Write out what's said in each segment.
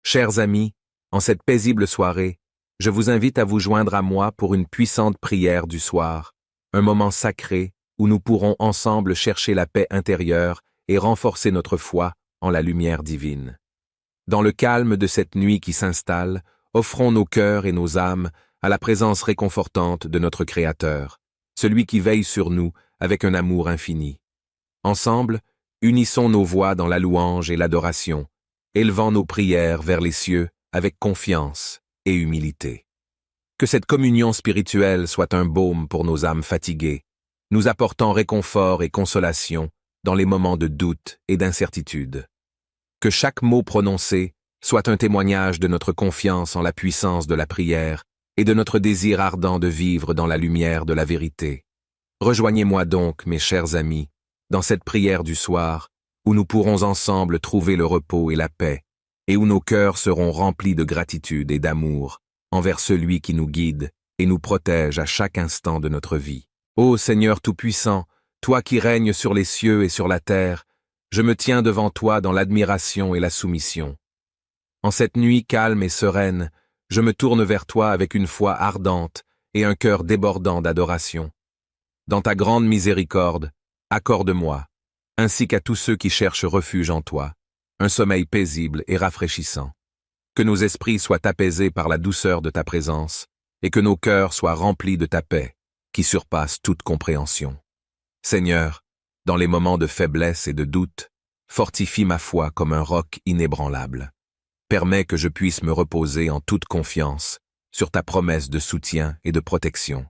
Chers amis, en cette paisible soirée, je vous invite à vous joindre à moi pour une puissante prière du soir, un moment sacré où nous pourrons ensemble chercher la paix intérieure et renforcer notre foi en la lumière divine. Dans le calme de cette nuit qui s'installe, offrons nos cœurs et nos âmes à la présence réconfortante de notre Créateur, celui qui veille sur nous avec un amour infini. Ensemble, unissons nos voix dans la louange et l'adoration, élevant nos prières vers les cieux avec confiance et humilité. Que cette communion spirituelle soit un baume pour nos âmes fatiguées, nous apportant réconfort et consolation dans les moments de doute et d'incertitude. Que chaque mot prononcé soit un témoignage de notre confiance en la puissance de la prière et de notre désir ardent de vivre dans la lumière de la vérité. Rejoignez-moi donc, mes chers amis, dans cette prière du soir, où nous pourrons ensemble trouver le repos et la paix, et où nos cœurs seront remplis de gratitude et d'amour envers celui qui nous guide et nous protège à chaque instant de notre vie. Ô Seigneur Tout-Puissant, toi qui règnes sur les cieux et sur la terre, je me tiens devant toi dans l'admiration et la soumission. En cette nuit calme et sereine, je me tourne vers toi avec une foi ardente et un cœur débordant d'adoration. Dans ta grande miséricorde, accorde-moi, ainsi qu'à tous ceux qui cherchent refuge en toi, un sommeil paisible et rafraîchissant. Que nos esprits soient apaisés par la douceur de ta présence, et que nos cœurs soient remplis de ta paix, qui surpasse toute compréhension. Seigneur, dans les moments de faiblesse et de doute, fortifie ma foi comme un roc inébranlable. Permets que je puisse me reposer en toute confiance sur ta promesse de soutien et de protection.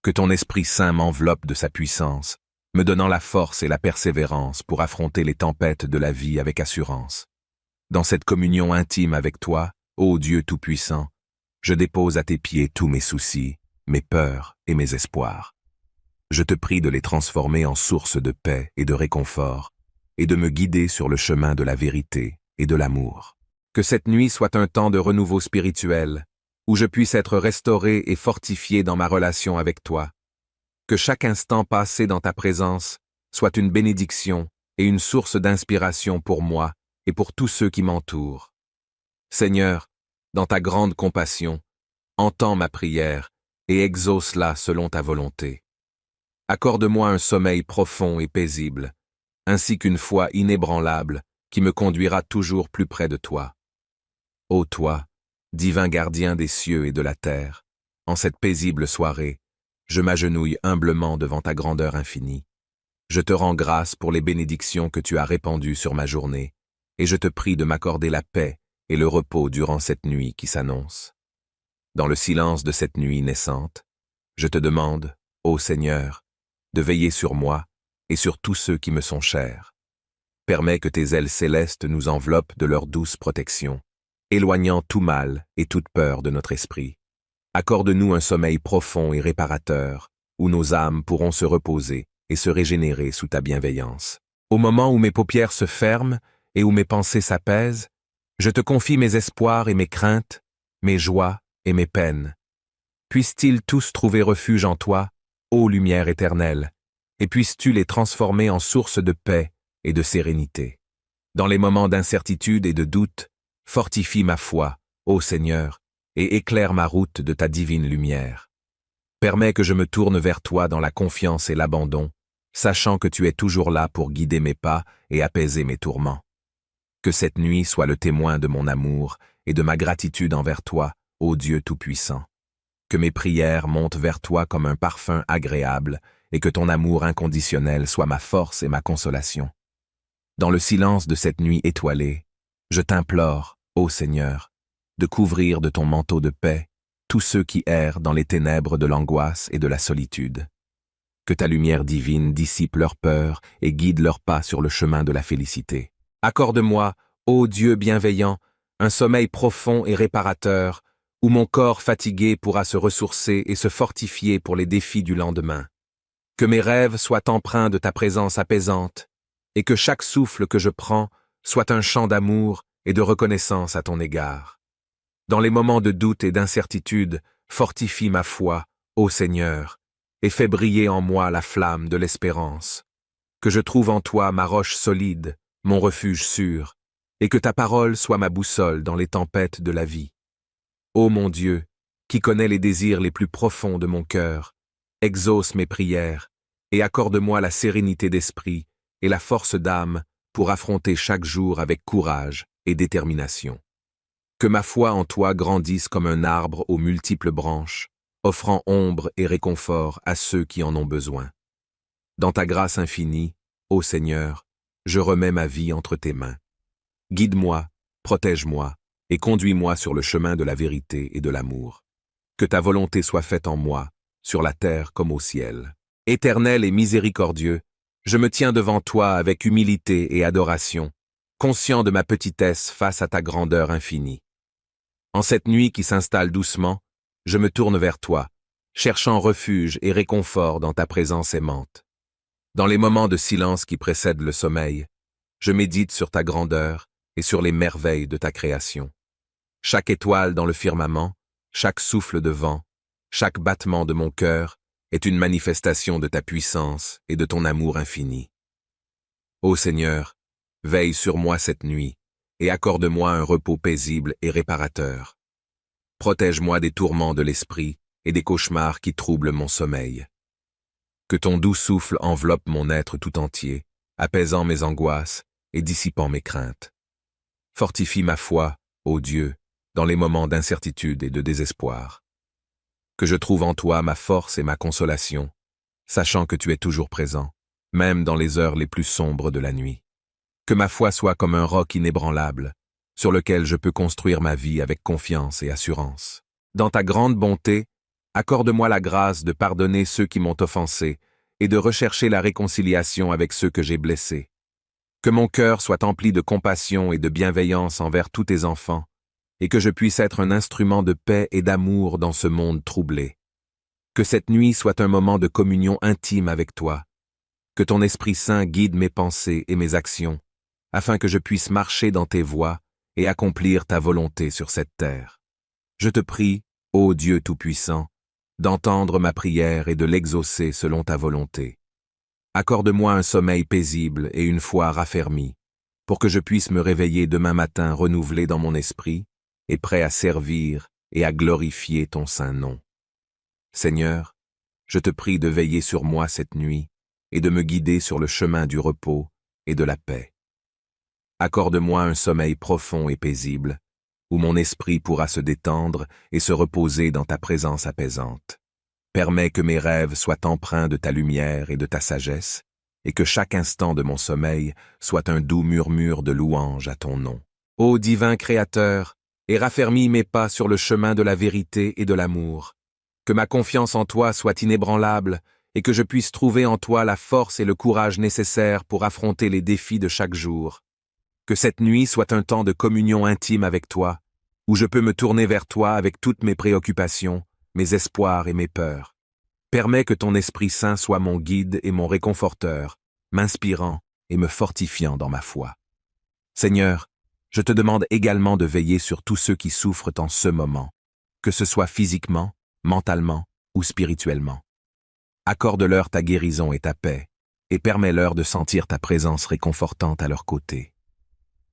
Que ton Esprit Saint m'enveloppe de sa puissance, me donnant la force et la persévérance pour affronter les tempêtes de la vie avec assurance. Dans cette communion intime avec toi, ô Dieu Tout-Puissant, je dépose à tes pieds tous mes soucis, mes peurs et mes espoirs. Je te prie de les transformer en source de paix et de réconfort, et de me guider sur le chemin de la vérité et de l'amour. Que cette nuit soit un temps de renouveau spirituel, où je puisse être restauré et fortifié dans ma relation avec toi. Que chaque instant passé dans ta présence soit une bénédiction et une source d'inspiration pour moi et pour tous ceux qui m'entourent. Seigneur, dans ta grande compassion, entends ma prière et exauce-la selon ta volonté. Accorde-moi un sommeil profond et paisible, ainsi qu'une foi inébranlable qui me conduira toujours plus près de toi. Ô toi, divin gardien des cieux et de la terre, en cette paisible soirée, je m'agenouille humblement devant ta grandeur infinie. Je te rends grâce pour les bénédictions que tu as répandues sur ma journée, et je te prie de m'accorder la paix et le repos durant cette nuit qui s'annonce. Dans le silence de cette nuit naissante, je te demande, ô Seigneur, de veiller sur moi et sur tous ceux qui me sont chers. Permets que tes ailes célestes nous enveloppent de leur douce protection, éloignant tout mal et toute peur de notre esprit. Accorde-nous un sommeil profond et réparateur, où nos âmes pourront se reposer et se régénérer sous ta bienveillance. Au moment où mes paupières se ferment et où mes pensées s'apaisent, je te confie mes espoirs et mes craintes, mes joies et mes peines. Puissent-ils tous trouver refuge en toi, ô lumière éternelle, et puisses-tu les transformer en source de paix et de sérénité. Dans les moments d'incertitude et de doute, fortifie ma foi, ô Seigneur, et éclaire ma route de ta divine lumière. Permets que je me tourne vers toi dans la confiance et l'abandon, sachant que tu es toujours là pour guider mes pas et apaiser mes tourments. Que cette nuit soit le témoin de mon amour et de ma gratitude envers toi, ô Dieu Tout-Puissant. Que mes prières montent vers toi comme un parfum agréable et que ton amour inconditionnel soit ma force et ma consolation. Dans le silence de cette nuit étoilée, je t'implore, ô Seigneur, de couvrir de ton manteau de paix tous ceux qui errent dans les ténèbres de l'angoisse et de la solitude. Que ta lumière divine dissipe leurs peurs et guide leurs pas sur le chemin de la félicité. Accorde-moi, ô Dieu bienveillant, un sommeil profond et réparateur, où mon corps fatigué pourra se ressourcer et se fortifier pour les défis du lendemain. Que mes rêves soient empreints de ta présence apaisante, et que chaque souffle que je prends soit un chant d'amour et de reconnaissance à ton égard. Dans les moments de doute et d'incertitude, fortifie ma foi, ô Seigneur, et fais briller en moi la flamme de l'espérance. Que je trouve en toi ma roche solide, mon refuge sûr, et que ta parole soit ma boussole dans les tempêtes de la vie. Ô mon Dieu, qui connais les désirs les plus profonds de mon cœur, exauce mes prières et accorde-moi la sérénité d'esprit et la force d'âme pour affronter chaque jour avec courage et détermination. Que ma foi en toi grandisse comme un arbre aux multiples branches, offrant ombre et réconfort à ceux qui en ont besoin. Dans ta grâce infinie, ô Seigneur, je remets ma vie entre tes mains. Guide-moi, protège-moi et conduis-moi sur le chemin de la vérité et de l'amour. Que ta volonté soit faite en moi, sur la terre comme au ciel. Éternel et miséricordieux, je me tiens devant toi avec humilité et adoration, conscient de ma petitesse face à ta grandeur infinie. En cette nuit qui s'installe doucement, je me tourne vers toi, cherchant refuge et réconfort dans ta présence aimante. Dans les moments de silence qui précèdent le sommeil, je médite sur ta grandeur et sur les merveilles de ta création. Chaque étoile dans le firmament, chaque souffle de vent, chaque battement de mon cœur est une manifestation de ta puissance et de ton amour infini. Ô Seigneur, veille sur moi cette nuit et accorde-moi un repos paisible et réparateur. Protège-moi des tourments de l'esprit et des cauchemars qui troublent mon sommeil. Que ton doux souffle enveloppe mon être tout entier, apaisant mes angoisses et dissipant mes craintes. Fortifie ma foi, ô Dieu, dans les moments d'incertitude et de désespoir. Que je trouve en toi ma force et ma consolation, sachant que tu es toujours présent, même dans les heures les plus sombres de la nuit. Que ma foi soit comme un roc inébranlable, sur lequel je peux construire ma vie avec confiance et assurance. Dans ta grande bonté, accorde-moi la grâce de pardonner ceux qui m'ont offensé et de rechercher la réconciliation avec ceux que j'ai blessés. Que mon cœur soit empli de compassion et de bienveillance envers tous tes enfants, et que je puisse être un instrument de paix et d'amour dans ce monde troublé. Que cette nuit soit un moment de communion intime avec toi. Que ton Esprit Saint guide mes pensées et mes actions, afin que je puisse marcher dans tes voies et accomplir ta volonté sur cette terre. Je te prie, ô Dieu Tout-Puissant, d'entendre ma prière et de l'exaucer selon ta volonté. Accorde-moi un sommeil paisible et une foi raffermie, pour que je puisse me réveiller demain matin renouvelé dans mon esprit et prêt à servir et à glorifier ton saint nom. Seigneur, je te prie de veiller sur moi cette nuit et de me guider sur le chemin du repos et de la paix. Accorde-moi un sommeil profond et paisible, où mon esprit pourra se détendre et se reposer dans ta présence apaisante. Permets que mes rêves soient empreints de ta lumière et de ta sagesse, et que chaque instant de mon sommeil soit un doux murmure de louange à ton nom. Ô divin Créateur, et raffermis mes pas sur le chemin de la vérité et de l'amour. Que ma confiance en toi soit inébranlable, et que je puisse trouver en toi la force et le courage nécessaires pour affronter les défis de chaque jour. Que cette nuit soit un temps de communion intime avec toi, où je peux me tourner vers toi avec toutes mes préoccupations, mes espoirs et mes peurs. Permets que ton Esprit Saint soit mon guide et mon réconforteur, m'inspirant et me fortifiant dans ma foi. Seigneur, je te demande également de veiller sur tous ceux qui souffrent en ce moment, que ce soit physiquement, mentalement ou spirituellement. Accorde-leur ta guérison et ta paix, et permets-leur de sentir ta présence réconfortante à leur côté.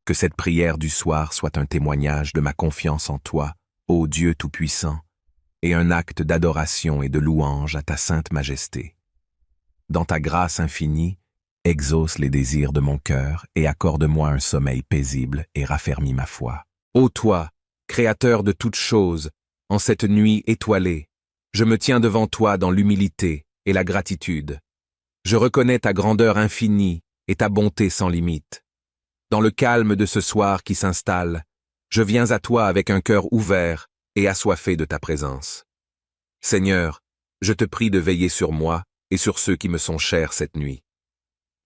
Que cette prière du soir soit un témoignage de ma confiance en toi, ô Dieu Tout-Puissant, et un acte d'adoration et de louange à ta sainte majesté. Dans ta grâce infinie, exauce les désirs de mon cœur et accorde-moi un sommeil paisible et raffermis ma foi. Ô toi, Créateur de toutes choses, en cette nuit étoilée, je me tiens devant toi dans l'humilité et la gratitude. Je reconnais ta grandeur infinie et ta bonté sans limite. Dans le calme de ce soir qui s'installe, je viens à toi avec un cœur ouvert et assoiffé de ta présence. Seigneur, je te prie de veiller sur moi et sur ceux qui me sont chers cette nuit.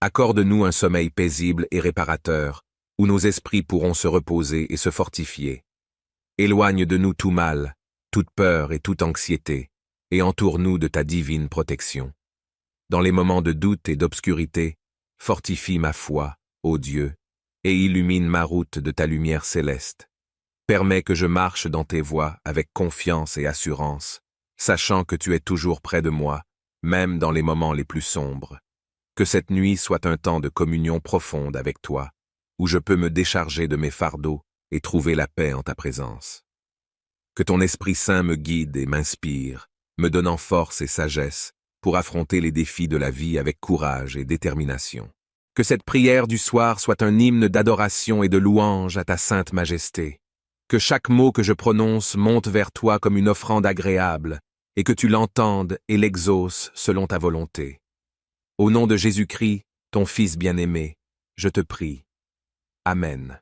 Accorde-nous un sommeil paisible et réparateur, où nos esprits pourront se reposer et se fortifier. Éloigne de nous tout mal, toute peur et toute anxiété, et entoure-nous de ta divine protection. Dans les moments de doute et d'obscurité, fortifie ma foi, ô Dieu, et illumine ma route de ta lumière céleste. Permets que je marche dans tes voies avec confiance et assurance, sachant que tu es toujours près de moi, même dans les moments les plus sombres. Que cette nuit soit un temps de communion profonde avec toi, où je peux me décharger de mes fardeaux et trouver la paix en ta présence. Que ton Esprit Saint me guide et m'inspire, me donnant force et sagesse pour affronter les défis de la vie avec courage et détermination. Que cette prière du soir soit un hymne d'adoration et de louange à ta sainte majesté. Que chaque mot que je prononce monte vers toi comme une offrande agréable, et que tu l'entendes et l'exauces selon ta volonté. Au nom de Jésus-Christ, ton Fils bien-aimé, je te prie. Amen.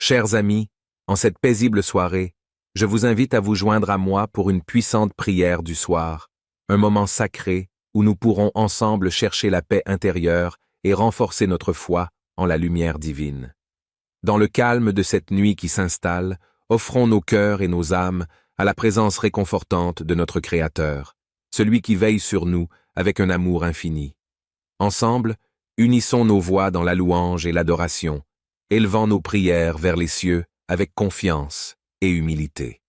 Chers amis, en cette paisible soirée, je vous invite à vous joindre à moi pour une puissante prière du soir, un moment sacré où nous pourrons ensemble chercher la paix intérieure et renforcer notre foi en la lumière divine. Dans le calme de cette nuit qui s'installe, offrons nos cœurs et nos âmes à la présence réconfortante de notre Créateur, celui qui veille sur nous avec un amour infini. Ensemble, unissons nos voix dans la louange et l'adoration, élevant nos prières vers les cieux avec confiance et humilité.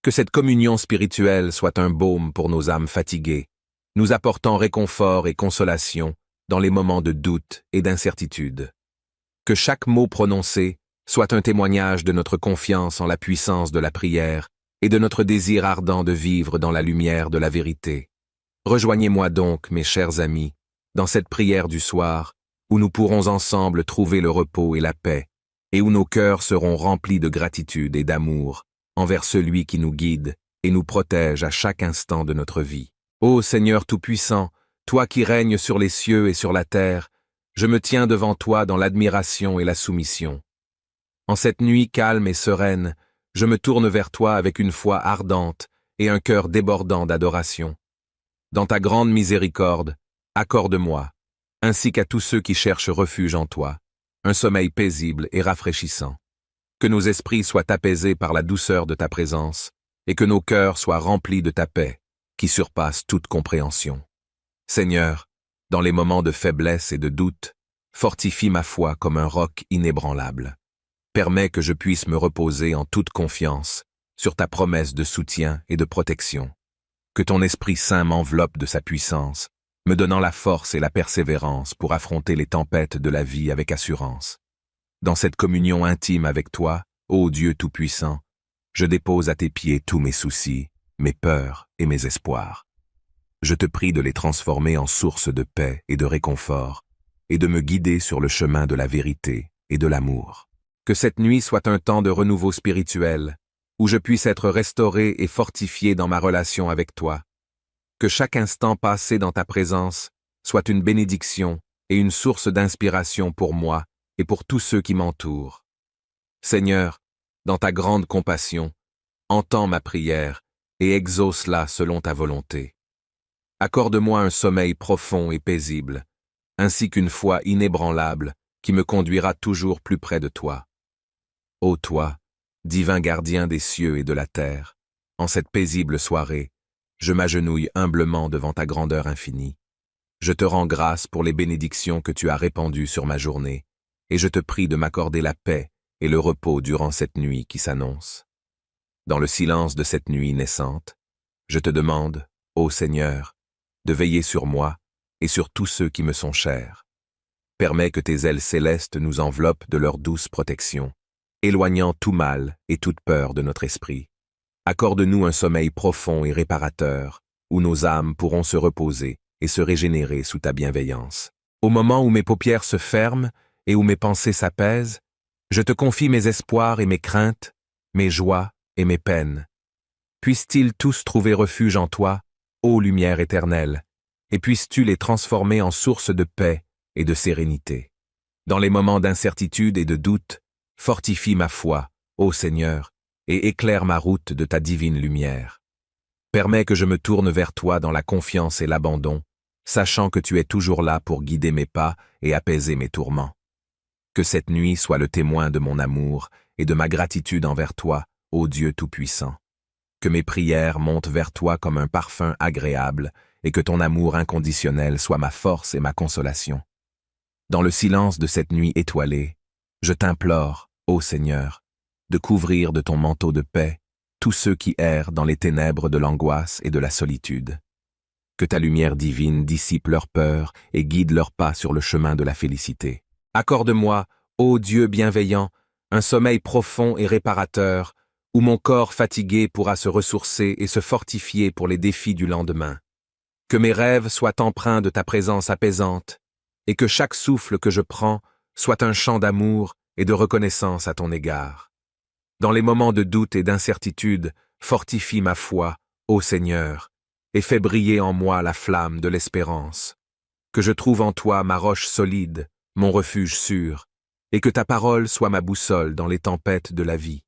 Que cette communion spirituelle soit un baume pour nos âmes fatiguées, nous apportant réconfort et consolation dans les moments de doute et d'incertitude. Que chaque mot prononcé soit un témoignage de notre confiance en la puissance de la prière et de notre désir ardent de vivre dans la lumière de la vérité. Rejoignez-moi donc, mes chers amis, dans cette prière du soir, où nous pourrons ensemble trouver le repos et la paix, et où nos cœurs seront remplis de gratitude et d'amour envers celui qui nous guide et nous protège à chaque instant de notre vie. Ô Seigneur Tout-Puissant, toi qui règnes sur les cieux et sur la terre, je me tiens devant toi dans l'admiration et la soumission. En cette nuit calme et sereine, je me tourne vers toi avec une foi ardente et un cœur débordant d'adoration. Dans ta grande miséricorde, accorde-moi, ainsi qu'à tous ceux qui cherchent refuge en toi, un sommeil paisible et rafraîchissant. Que nos esprits soient apaisés par la douceur de ta présence, et que nos cœurs soient remplis de ta paix, qui surpasse toute compréhension. Seigneur, dans les moments de faiblesse et de doute, fortifie ma foi comme un roc inébranlable. Permets que je puisse me reposer en toute confiance sur ta promesse de soutien et de protection. Que ton Esprit Saint m'enveloppe de sa puissance, me donnant la force et la persévérance pour affronter les tempêtes de la vie avec assurance. Dans cette communion intime avec toi, ô Dieu Tout-Puissant, je dépose à tes pieds tous mes soucis, mes peurs et mes espoirs. Je te prie de les transformer en source de paix et de réconfort, et de me guider sur le chemin de la vérité et de l'amour. Que cette nuit soit un temps de renouveau spirituel, où je puisse être restauré et fortifié dans ma relation avec toi. Que chaque instant passé dans ta présence soit une bénédiction et une source d'inspiration pour moi et pour tous ceux qui m'entourent. Seigneur, dans ta grande compassion, entends ma prière et exauce-la selon ta volonté. Accorde-moi un sommeil profond et paisible, ainsi qu'une foi inébranlable qui me conduira toujours plus près de toi. Ô toi, divin gardien des cieux et de la terre, en cette paisible soirée, je m'agenouille humblement devant ta grandeur infinie. Je te rends grâce pour les bénédictions que tu as répandues sur ma journée, et je te prie de m'accorder la paix et le repos durant cette nuit qui s'annonce. Dans le silence de cette nuit naissante, je te demande, ô Seigneur, de veiller sur moi et sur tous ceux qui me sont chers. Permets que tes ailes célestes nous enveloppent de leur douce protection, éloignant tout mal et toute peur de notre esprit. Accorde-nous un sommeil profond et réparateur, où nos âmes pourront se reposer et se régénérer sous ta bienveillance. Au moment où mes paupières se ferment et où mes pensées s'apaisent, je te confie mes espoirs et mes craintes, mes joies et mes peines. Puissent-ils tous trouver refuge en toi, ô lumière éternelle, et puisses-tu les transformer en source de paix et de sérénité. Dans les moments d'incertitude et de doute, fortifie ma foi, ô Seigneur, et éclaire ma route de ta divine lumière. Permets que je me tourne vers toi dans la confiance et l'abandon, sachant que tu es toujours là pour guider mes pas et apaiser mes tourments. Que cette nuit soit le témoin de mon amour et de ma gratitude envers toi, ô Dieu Tout-Puissant. Que mes prières montent vers toi comme un parfum agréable et que ton amour inconditionnel soit ma force et ma consolation. Dans le silence de cette nuit étoilée, je t'implore, ô Seigneur, de couvrir de ton manteau de paix tous ceux qui errent dans les ténèbres de l'angoisse et de la solitude. Que ta lumière divine dissipe leurs peurs et guide leurs pas sur le chemin de la félicité. Accorde-moi, Ô Dieu bienveillant, un sommeil profond et réparateur, où mon corps fatigué pourra se ressourcer et se fortifier pour les défis du lendemain. Que mes rêves soient empreints de ta présence apaisante, et que chaque souffle que je prends soit un chant d'amour et de reconnaissance à ton égard. Dans les moments de doute et d'incertitude, fortifie ma foi, ô Seigneur, et fais briller en moi la flamme de l'espérance. Que je trouve en toi ma roche solide, mon refuge sûr, et que ta parole soit ma boussole dans les tempêtes de la vie.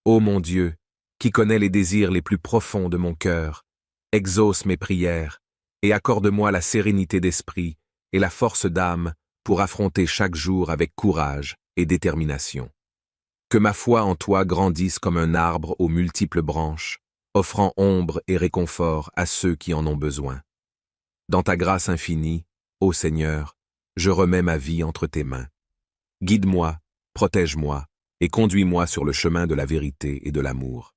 Ô mon Dieu, qui connais les désirs les plus profonds de mon cœur, exauce mes prières, et accorde-moi la sérénité d'esprit et la force d'âme pour affronter chaque jour avec courage et détermination. Que ma foi en toi grandisse comme un arbre aux multiples branches, offrant ombre et réconfort à ceux qui en ont besoin. Dans ta grâce infinie, ô Seigneur, je remets ma vie entre tes mains. Guide-moi, protège-moi, et conduis-moi sur le chemin de la vérité et de l'amour.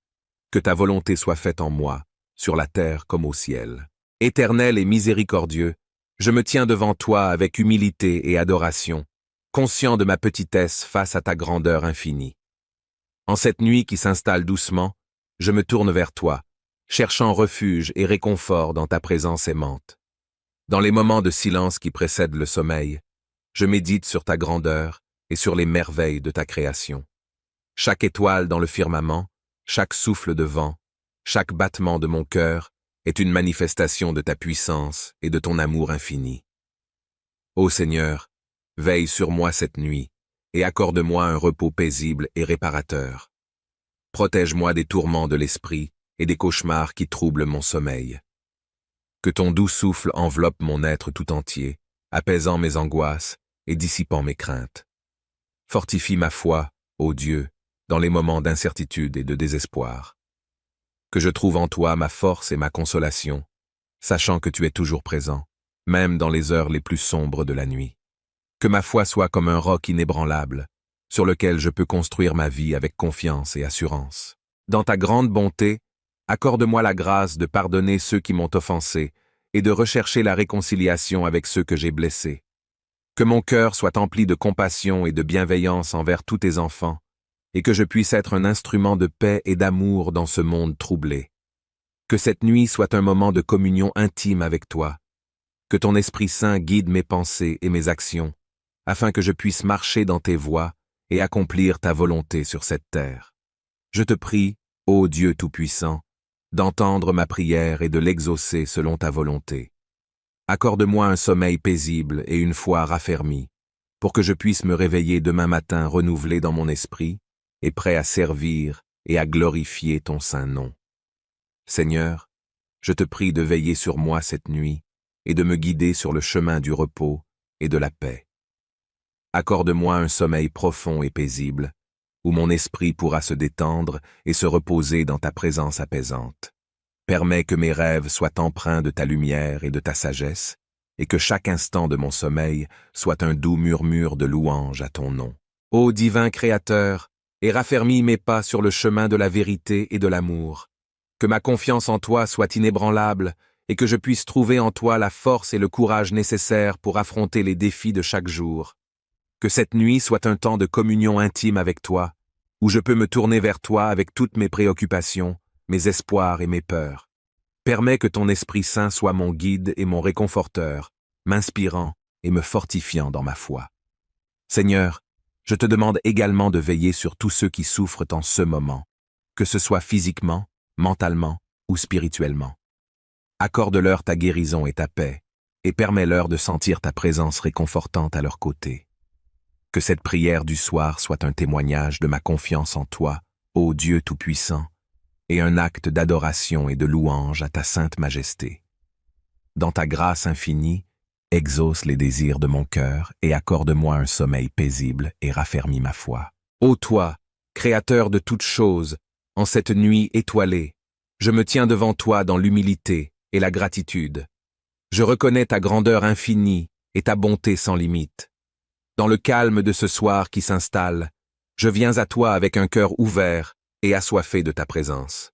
Que ta volonté soit faite en moi, sur la terre comme au ciel. Éternel et miséricordieux, je me tiens devant toi avec humilité et adoration, conscient de ma petitesse face à ta grandeur infinie. En cette nuit qui s'installe doucement, je me tourne vers toi, cherchant refuge et réconfort dans ta présence aimante. Dans les moments de silence qui précèdent le sommeil, je médite sur ta grandeur et sur les merveilles de ta création. Chaque étoile dans le firmament, chaque souffle de vent, chaque battement de mon cœur est une manifestation de ta puissance et de ton amour infini. Ô Seigneur, veille sur moi cette nuit et accorde-moi un repos paisible et réparateur. Protège-moi des tourments de l'esprit et des cauchemars qui troublent mon sommeil. Que ton doux souffle enveloppe mon être tout entier, apaisant mes angoisses et dissipant mes craintes. Fortifie ma foi, ô Dieu, dans les moments d'incertitude et de désespoir. Que je trouve en toi ma force et ma consolation, sachant que tu es toujours présent, même dans les heures les plus sombres de la nuit. Que ma foi soit comme un roc inébranlable, sur lequel je peux construire ma vie avec confiance et assurance. Dans ta grande bonté, accorde-moi la grâce de pardonner ceux qui m'ont offensé et de rechercher la réconciliation avec ceux que j'ai blessés. Que mon cœur soit empli de compassion et de bienveillance envers tous tes enfants, et que je puisse être un instrument de paix et d'amour dans ce monde troublé. Que cette nuit soit un moment de communion intime avec toi. Que ton Esprit Saint guide mes pensées et mes actions, afin que je puisse marcher dans tes voies et accomplir ta volonté sur cette terre. Je te prie, ô Dieu Tout-Puissant, d'entendre ma prière et de l'exaucer selon ta volonté. Accorde-moi un sommeil paisible et une foi raffermie, pour que je puisse me réveiller demain matin renouvelé dans mon esprit et prêt à servir et à glorifier ton saint nom. Seigneur, je te prie de veiller sur moi cette nuit et de me guider sur le chemin du repos et de la paix. Accorde-moi un sommeil profond et paisible, où mon esprit pourra se détendre et se reposer dans ta présence apaisante. Permets que mes rêves soient empreints de ta lumière et de ta sagesse, et que chaque instant de mon sommeil soit un doux murmure de louange à ton nom. Ô divin Créateur, et raffermis mes pas sur le chemin de la vérité et de l'amour. Que ma confiance en toi soit inébranlable, et que je puisse trouver en toi la force et le courage nécessaires pour affronter les défis de chaque jour. Que cette nuit soit un temps de communion intime avec toi, où je peux me tourner vers toi avec toutes mes préoccupations, mes espoirs et mes peurs. Permets que ton Esprit Saint soit mon guide et mon réconforteur, m'inspirant et me fortifiant dans ma foi. Seigneur, je te demande également de veiller sur tous ceux qui souffrent en ce moment, que ce soit physiquement, mentalement ou spirituellement. Accorde-leur ta guérison et ta paix, et permets-leur de sentir ta présence réconfortante à leur côté. Que cette prière du soir soit un témoignage de ma confiance en toi, ô Dieu Tout-Puissant, et un acte d'adoration et de louange à ta sainte majesté. Dans ta grâce infinie, exauce les désirs de mon cœur et accorde-moi un sommeil paisible et raffermis ma foi. Ô toi, Créateur de toutes choses, en cette nuit étoilée, je me tiens devant toi dans l'humilité et la gratitude. Je reconnais ta grandeur infinie et ta bonté sans limite. Dans le calme de ce soir qui s'installe, je viens à toi avec un cœur ouvert et assoiffé de ta présence.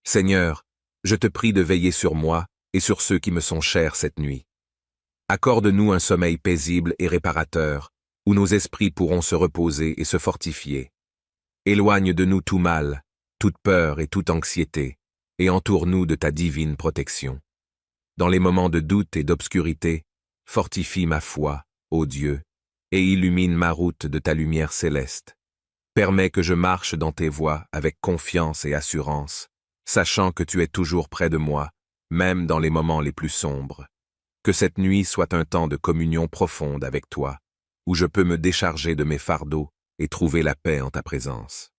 Seigneur, je te prie de veiller sur moi et sur ceux qui me sont chers cette nuit. Accorde-nous un sommeil paisible et réparateur, où nos esprits pourront se reposer et se fortifier. Éloigne de nous tout mal, toute peur et toute anxiété, et entoure-nous de ta divine protection. Dans les moments de doute et d'obscurité, fortifie ma foi, ô Dieu, et illumine ma route de ta lumière céleste. Permets que je marche dans tes voies avec confiance et assurance, sachant que tu es toujours près de moi, même dans les moments les plus sombres. Que cette nuit soit un temps de communion profonde avec toi, où je peux me décharger de mes fardeaux et trouver la paix en ta présence.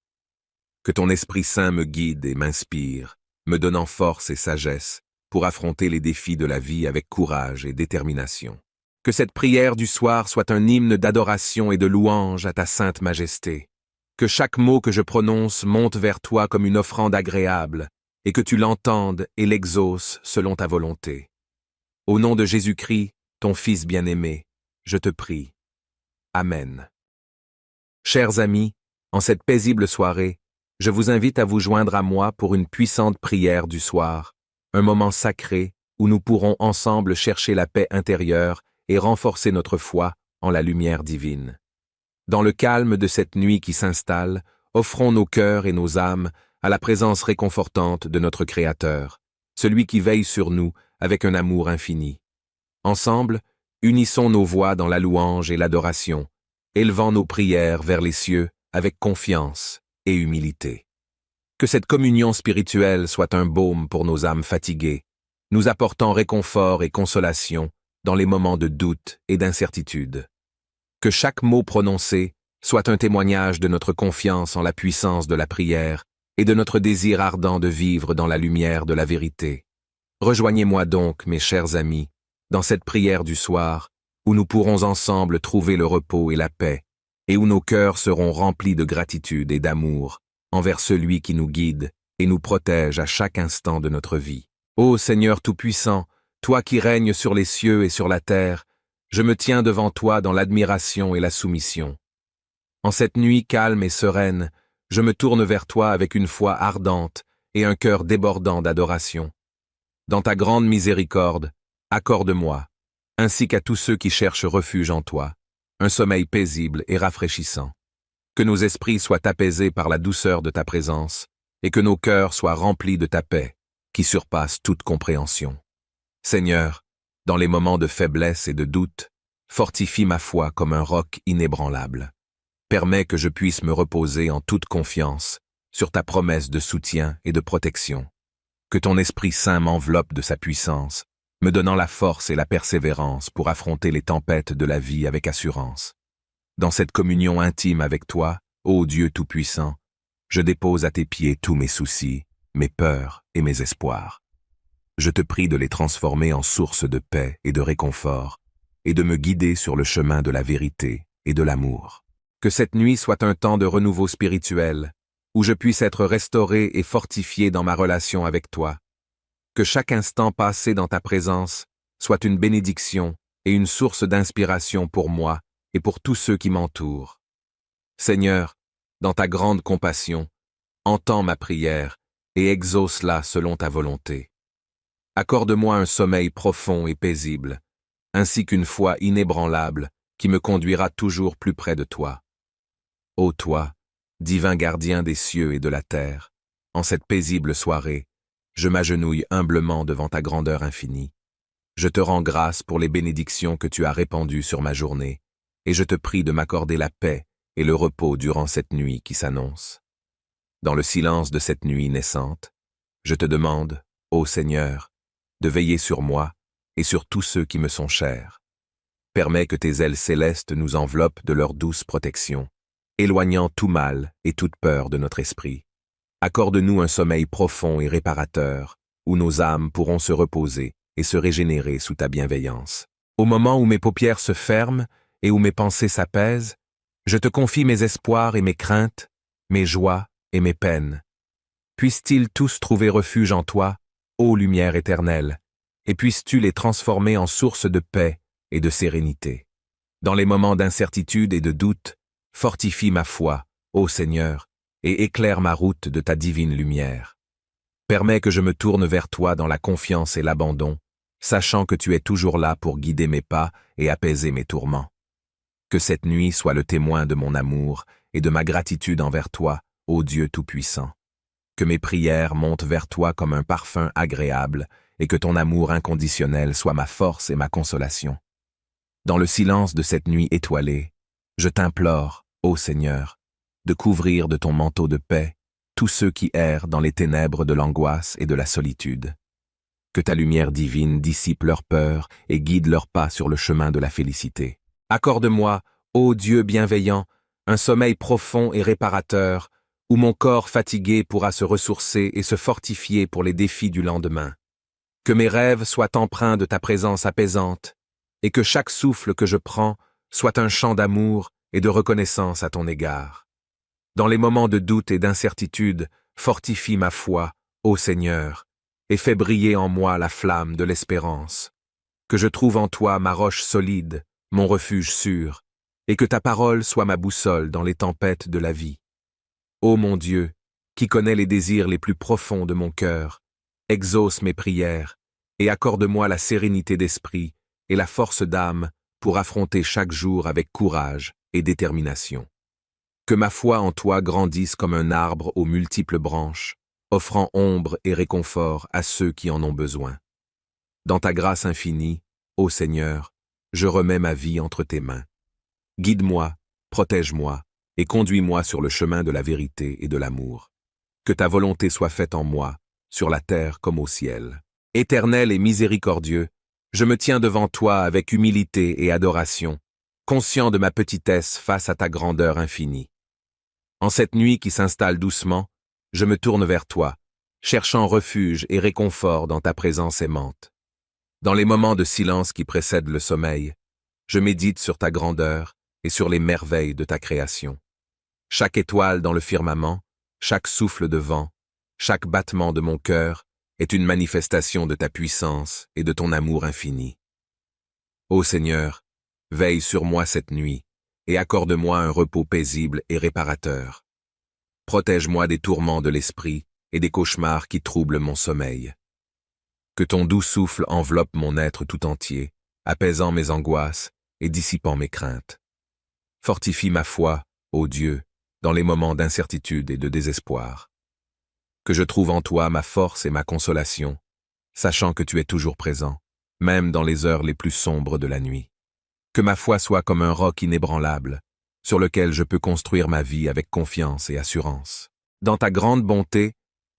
Que ton Esprit Saint me guide et m'inspire, me donnant force et sagesse pour affronter les défis de la vie avec courage et détermination. Que cette prière du soir soit un hymne d'adoration et de louange à ta sainte majesté. Que chaque mot que je prononce monte vers toi comme une offrande agréable, et que tu l'entendes et l'exauces selon ta volonté. Au nom de Jésus-Christ, ton Fils bien-aimé, je te prie. Amen. Chers amis, en cette paisible soirée, je vous invite à vous joindre à moi pour une puissante prière du soir, un moment sacré où nous pourrons ensemble chercher la paix intérieure et renforcer notre foi en la lumière divine. Dans le calme de cette nuit qui s'installe, offrons nos cœurs et nos âmes à la présence réconfortante de notre Créateur, celui qui veille sur nous avec un amour infini. Ensemble, unissons nos voix dans la louange et l'adoration, élevant nos prières vers les cieux avec confiance et humilité. Que cette communion spirituelle soit un baume pour nos âmes fatiguées, nous apportant réconfort et consolation dans les moments de doute et d'incertitude. Que chaque mot prononcé soit un témoignage de notre confiance en la puissance de la prière et de notre désir ardent de vivre dans la lumière de la vérité. Rejoignez-moi donc, mes chers amis, dans cette prière du soir, où nous pourrons ensemble trouver le repos et la paix, et où nos cœurs seront remplis de gratitude et d'amour envers celui qui nous guide et nous protège à chaque instant de notre vie. Ô Seigneur Tout-Puissant, toi qui règnes sur les cieux et sur la terre, je me tiens devant toi dans l'admiration et la soumission. En cette nuit calme et sereine, je me tourne vers toi avec une foi ardente et un cœur débordant d'adoration. Dans ta grande miséricorde, accorde-moi, ainsi qu'à tous ceux qui cherchent refuge en toi, un sommeil paisible et rafraîchissant. Que nos esprits soient apaisés par la douceur de ta présence, et que nos cœurs soient remplis de ta paix, qui surpasse toute compréhension. Seigneur, dans les moments de faiblesse et de doute, fortifie ma foi comme un roc inébranlable. Permets que je puisse me reposer en toute confiance sur ta promesse de soutien et de protection. Que ton Esprit Saint m'enveloppe de sa puissance, me donnant la force et la persévérance pour affronter les tempêtes de la vie avec assurance. Dans cette communion intime avec toi, ô Dieu Tout-Puissant, je dépose à tes pieds tous mes soucis, mes peurs et mes espoirs. Je te prie de les transformer en source de paix et de réconfort, et de me guider sur le chemin de la vérité et de l'amour. Que cette nuit soit un temps de renouveau spirituel, où je puisse être restauré et fortifié dans ma relation avec toi. Que chaque instant passé dans ta présence soit une bénédiction et une source d'inspiration pour moi et pour tous ceux qui m'entourent. Seigneur, dans ta grande compassion, entends ma prière et exauce-la selon ta volonté. Accorde-moi un sommeil profond et paisible, ainsi qu'une foi inébranlable qui me conduira toujours plus près de toi. Ô toi, divin gardien des cieux et de la terre, en cette paisible soirée, je m'agenouille humblement devant ta grandeur infinie. Je te rends grâce pour les bénédictions que tu as répandues sur ma journée, et je te prie de m'accorder la paix et le repos durant cette nuit qui s'annonce. Dans le silence de cette nuit naissante, je te demande, ô Seigneur, de veiller sur moi et sur tous ceux qui me sont chers. Permets que tes ailes célestes nous enveloppent de leur douce protection, éloignant tout mal et toute peur de notre esprit. Accorde-nous un sommeil profond et réparateur, où nos âmes pourront se reposer et se régénérer sous ta bienveillance. Au moment où mes paupières se ferment et où mes pensées s'apaisent, je te confie mes espoirs et mes craintes, mes joies et mes peines. Puissent-ils tous trouver refuge en toi, ô lumière éternelle, et puisses-tu les transformer en source de paix et de sérénité. Dans les moments d'incertitude et de doute, fortifie ma foi, ô Seigneur, et éclaire ma route de ta divine lumière. Permets que je me tourne vers toi dans la confiance et l'abandon, sachant que tu es toujours là pour guider mes pas et apaiser mes tourments. Que cette nuit soit le témoin de mon amour et de ma gratitude envers toi, ô Dieu Tout-Puissant. Que mes prières montent vers toi comme un parfum agréable et que ton amour inconditionnel soit ma force et ma consolation. Dans le silence de cette nuit étoilée, je t'implore, ô Seigneur, de couvrir de ton manteau de paix tous ceux qui errent dans les ténèbres de l'angoisse et de la solitude. Que ta lumière divine dissipe leur peur et guide leurs pas sur le chemin de la félicité. Accorde-moi, ô Dieu bienveillant, un sommeil profond et réparateur, où mon corps fatigué pourra se ressourcer et se fortifier pour les défis du lendemain. Que mes rêves soient empreints de ta présence apaisante, et que chaque souffle que je prends soit un chant d'amour et de reconnaissance à ton égard. Dans les moments de doute et d'incertitude, fortifie ma foi, ô Seigneur, et fais briller en moi la flamme de l'espérance. Que je trouve en toi ma roche solide, mon refuge sûr, et que ta parole soit ma boussole dans les tempêtes de la vie. Ô mon Dieu, qui connais les désirs les plus profonds de mon cœur, exauce mes prières, et accorde-moi la sérénité d'esprit et la force d'âme pour affronter chaque jour avec courage et détermination. Que ma foi en toi grandisse comme un arbre aux multiples branches, offrant ombre et réconfort à ceux qui en ont besoin. Dans ta grâce infinie, ô Seigneur, je remets ma vie entre tes mains. Guide-moi, protège-moi, et conduis-moi sur le chemin de la vérité et de l'amour. Que ta volonté soit faite en moi, sur la terre comme au ciel. Éternel et miséricordieux, je me tiens devant toi avec humilité et adoration, conscient de ma petitesse face à ta grandeur infinie. En cette nuit qui s'installe doucement, je me tourne vers toi, cherchant refuge et réconfort dans ta présence aimante. Dans les moments de silence qui précèdent le sommeil, je médite sur ta grandeur et sur les merveilles de ta création. Chaque étoile dans le firmament, chaque souffle de vent, chaque battement de mon cœur est une manifestation de ta puissance et de ton amour infini. Ô Seigneur, veille sur moi cette nuit et accorde-moi un repos paisible et réparateur. Protège-moi des tourments de l'esprit et des cauchemars qui troublent mon sommeil. Que ton doux souffle enveloppe mon être tout entier, apaisant mes angoisses et dissipant mes craintes. Fortifie ma foi, ô Dieu, dans les moments d'incertitude et de désespoir. Que je trouve en toi ma force et ma consolation, sachant que tu es toujours présent, même dans les heures les plus sombres de la nuit. Que ma foi soit comme un roc inébranlable, sur lequel je peux construire ma vie avec confiance et assurance. Dans ta grande bonté,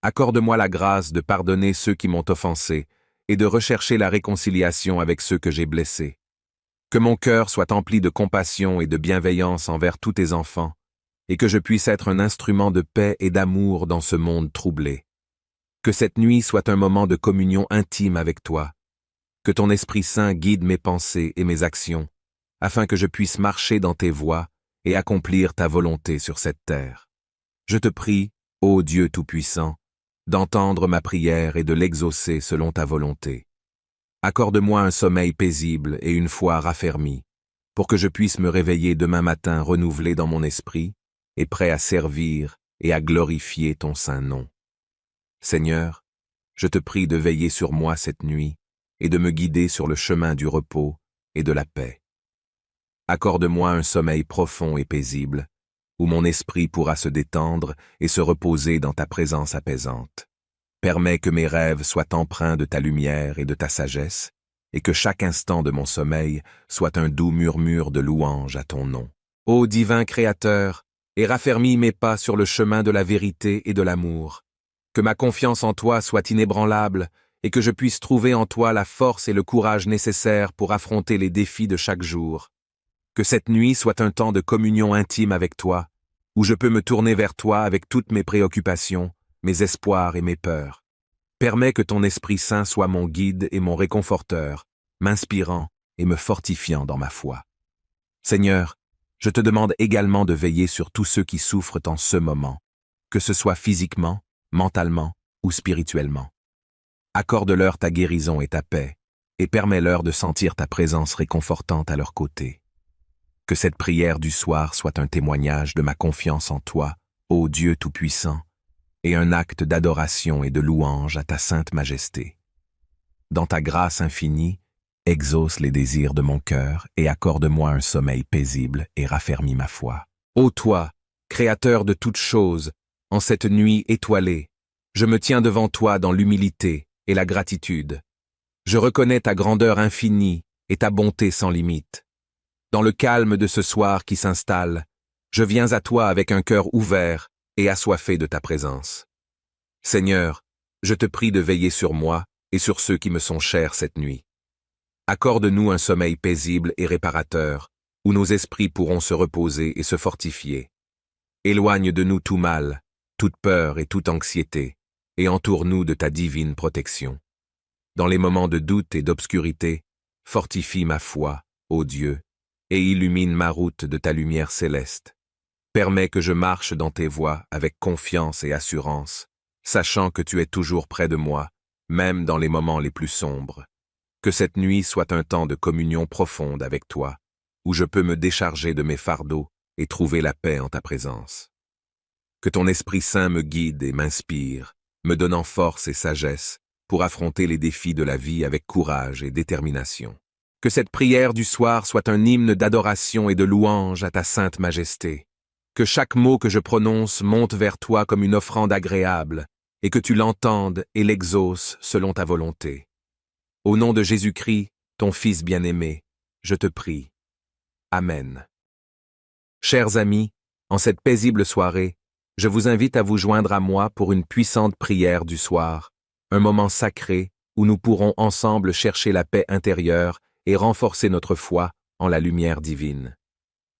accorde-moi la grâce de pardonner ceux qui m'ont offensé et de rechercher la réconciliation avec ceux que j'ai blessés. Que mon cœur soit empli de compassion et de bienveillance envers tous tes enfants, et que je puisse être un instrument de paix et d'amour dans ce monde troublé. Que cette nuit soit un moment de communion intime avec toi. Que ton Esprit Saint guide mes pensées et mes actions, afin que je puisse marcher dans tes voies et accomplir ta volonté sur cette terre. Je te prie, ô Dieu Tout-Puissant, d'entendre ma prière et de l'exaucer selon ta volonté. Accorde-moi un sommeil paisible et une foi raffermie, pour que je puisse me réveiller demain matin renouvelé dans mon esprit et prêt à servir et à glorifier ton saint nom. Seigneur, je te prie de veiller sur moi cette nuit et de me guider sur le chemin du repos et de la paix. Accorde-moi un sommeil profond et paisible, où mon esprit pourra se détendre et se reposer dans ta présence apaisante. Permets que mes rêves soient empreints de ta lumière et de ta sagesse, et que chaque instant de mon sommeil soit un doux murmure de louange à ton nom. Ô divin Créateur, et raffermis mes pas sur le chemin de la vérité et de l'amour. Que ma confiance en toi soit inébranlable, et que je puisse trouver en toi la force et le courage nécessaires pour affronter les défis de chaque jour. Que cette nuit soit un temps de communion intime avec toi, où je peux me tourner vers toi avec toutes mes préoccupations, mes espoirs et mes peurs. Permets que ton Esprit Saint soit mon guide et mon réconforteur, m'inspirant et me fortifiant dans ma foi. Seigneur, je te demande également de veiller sur tous ceux qui souffrent en ce moment, que ce soit physiquement, mentalement ou spirituellement. Accorde-leur ta guérison et ta paix, et permets-leur de sentir ta présence réconfortante à leur côté. Que cette prière du soir soit un témoignage de ma confiance en toi, ô Dieu Tout-Puissant, et un acte d'adoration et de louange à ta sainte majesté. Dans ta grâce infinie, Exauce les désirs de mon cœur et accorde-moi un sommeil paisible et raffermis ma foi. Ô toi, Créateur de toutes choses, en cette nuit étoilée, je me tiens devant toi dans l'humilité et la gratitude. Je reconnais ta grandeur infinie et ta bonté sans limite. Dans le calme de ce soir qui s'installe, je viens à toi avec un cœur ouvert et assoiffé de ta présence. Seigneur, je te prie de veiller sur moi et sur ceux qui me sont chers cette nuit. Accorde-nous un sommeil paisible et réparateur, où nos esprits pourront se reposer et se fortifier. Éloigne de nous tout mal, toute peur et toute anxiété, et entoure-nous de ta divine protection. Dans les moments de doute et d'obscurité, fortifie ma foi, ô Dieu, et illumine ma route de ta lumière céleste. Permets que je marche dans tes voies avec confiance et assurance, sachant que tu es toujours près de moi, même dans les moments les plus sombres. Que cette nuit soit un temps de communion profonde avec toi, où je peux me décharger de mes fardeaux et trouver la paix en ta présence. Que ton Esprit Saint me guide et m'inspire, me donnant force et sagesse pour affronter les défis de la vie avec courage et détermination. Que cette prière du soir soit un hymne d'adoration et de louange à ta sainte majesté. Que chaque mot que je prononce monte vers toi comme une offrande agréable, et que tu l'entendes et l'exauces selon ta volonté. Au nom de Jésus-Christ, ton Fils bien-aimé, je te prie. Amen. Chers amis, en cette paisible soirée, je vous invite à vous joindre à moi pour une puissante prière du soir, un moment sacré où nous pourrons ensemble chercher la paix intérieure et renforcer notre foi en la lumière divine.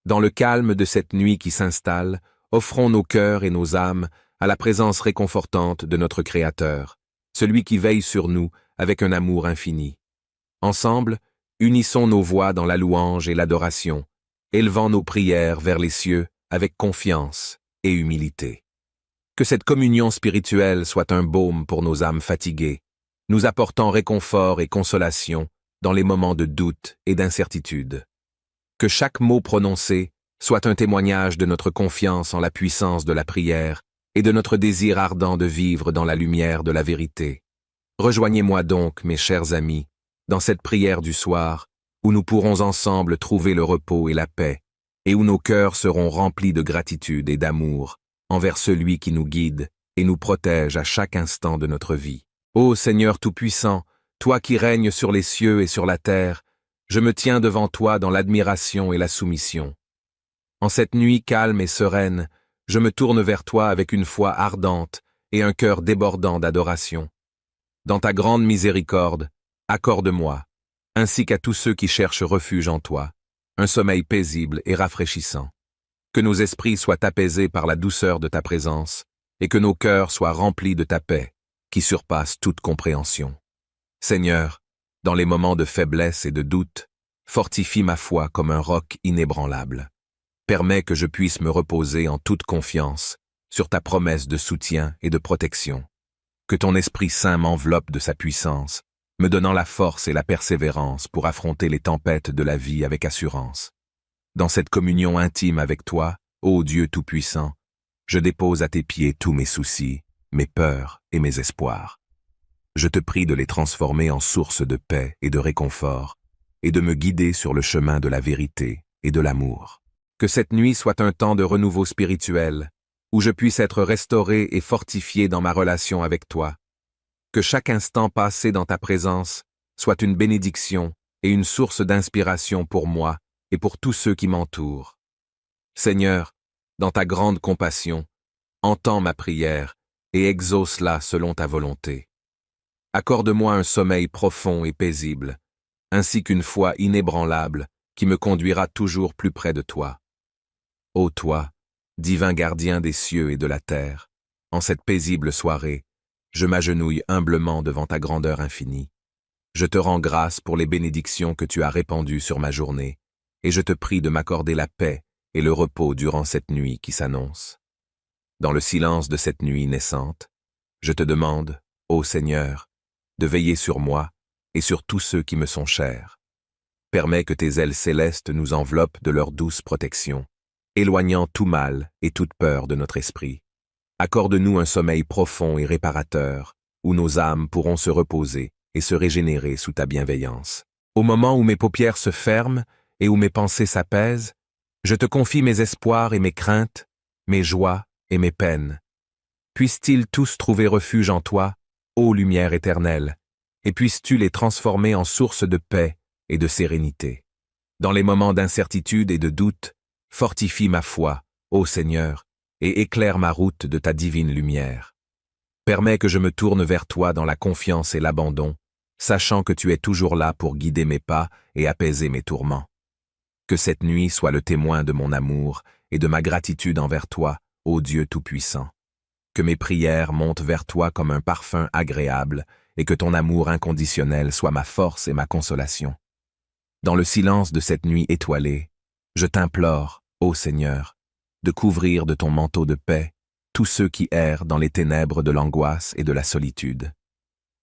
Dans le calme de cette nuit qui s'installe, offrons nos cœurs et nos âmes à la présence réconfortante de notre Créateur, celui qui veille sur nous avec un amour infini. Ensemble, unissons nos voix dans la louange et l'adoration, élevant nos prières vers les cieux avec confiance et humilité. Que cette communion spirituelle soit un baume pour nos âmes fatiguées, nous apportant réconfort et consolation dans les moments de doute et d'incertitude. Que chaque mot prononcé soit un témoignage de notre confiance en la puissance de la prière et de notre désir ardent de vivre dans la lumière de la vérité. Rejoignez-moi donc, mes chers amis, dans cette prière du soir, où nous pourrons ensemble trouver le repos et la paix, et où nos cœurs seront remplis de gratitude et d'amour envers celui qui nous guide et nous protège à chaque instant de notre vie. Ô Seigneur Tout-Puissant, toi qui règnes sur les cieux et sur la terre, je me tiens devant toi dans l'admiration et la soumission. En cette nuit calme et sereine, je me tourne vers toi avec une foi ardente et un cœur débordant d'adoration. Dans ta grande miséricorde, accorde-moi, ainsi qu'à tous ceux qui cherchent refuge en toi, un sommeil paisible et rafraîchissant. Que nos esprits soient apaisés par la douceur de ta présence, et que nos cœurs soient remplis de ta paix, qui surpasse toute compréhension. Seigneur, dans les moments de faiblesse et de doute, fortifie ma foi comme un roc inébranlable. Permets que je puisse me reposer en toute confiance sur ta promesse de soutien et de protection. Que ton Esprit Saint m'enveloppe de sa puissance, me donnant la force et la persévérance pour affronter les tempêtes de la vie avec assurance. Dans cette communion intime avec toi, ô Dieu Tout-Puissant, je dépose à tes pieds tous mes soucis, mes peurs et mes espoirs. Je te prie de les transformer en source de paix et de réconfort, et de me guider sur le chemin de la vérité et de l'amour. Que cette nuit soit un temps de renouveau spirituel, où je puisse être restauré et fortifié dans ma relation avec toi. Que chaque instant passé dans ta présence soit une bénédiction et une source d'inspiration pour moi et pour tous ceux qui m'entourent. Seigneur, dans ta grande compassion, entends ma prière et exauce-la selon ta volonté. Accorde-moi un sommeil profond et paisible, ainsi qu'une foi inébranlable qui me conduira toujours plus près de toi. Ô toi, divin gardien des cieux et de la terre, en cette paisible soirée, je m'agenouille humblement devant ta grandeur infinie. Je te rends grâce pour les bénédictions que tu as répandues sur ma journée, et je te prie de m'accorder la paix et le repos durant cette nuit qui s'annonce. Dans le silence de cette nuit naissante, je te demande, ô Seigneur, de veiller sur moi et sur tous ceux qui me sont chers. Permets que tes ailes célestes nous enveloppent de leur douce protection, éloignant tout mal et toute peur de notre esprit. Accorde-nous un sommeil profond et réparateur, où nos âmes pourront se reposer et se régénérer sous ta bienveillance. Au moment où mes paupières se ferment et où mes pensées s'apaisent, je te confie mes espoirs et mes craintes, mes joies et mes peines. Puissent-ils tous trouver refuge en toi, ô lumière éternelle, et puisses-tu les transformer en source de paix et de sérénité. Dans les moments d'incertitude et de doute, fortifie ma foi, ô Seigneur, et éclaire ma route de ta divine lumière. Permets que je me tourne vers toi dans la confiance et l'abandon, sachant que tu es toujours là pour guider mes pas et apaiser mes tourments. Que cette nuit soit le témoin de mon amour et de ma gratitude envers toi, ô Dieu Tout-Puissant. Que mes prières montent vers toi comme un parfum agréable et que ton amour inconditionnel soit ma force et ma consolation. Dans le silence de cette nuit étoilée, je t'implore, ô Seigneur, de couvrir de ton manteau de paix tous ceux qui errent dans les ténèbres de l'angoisse et de la solitude.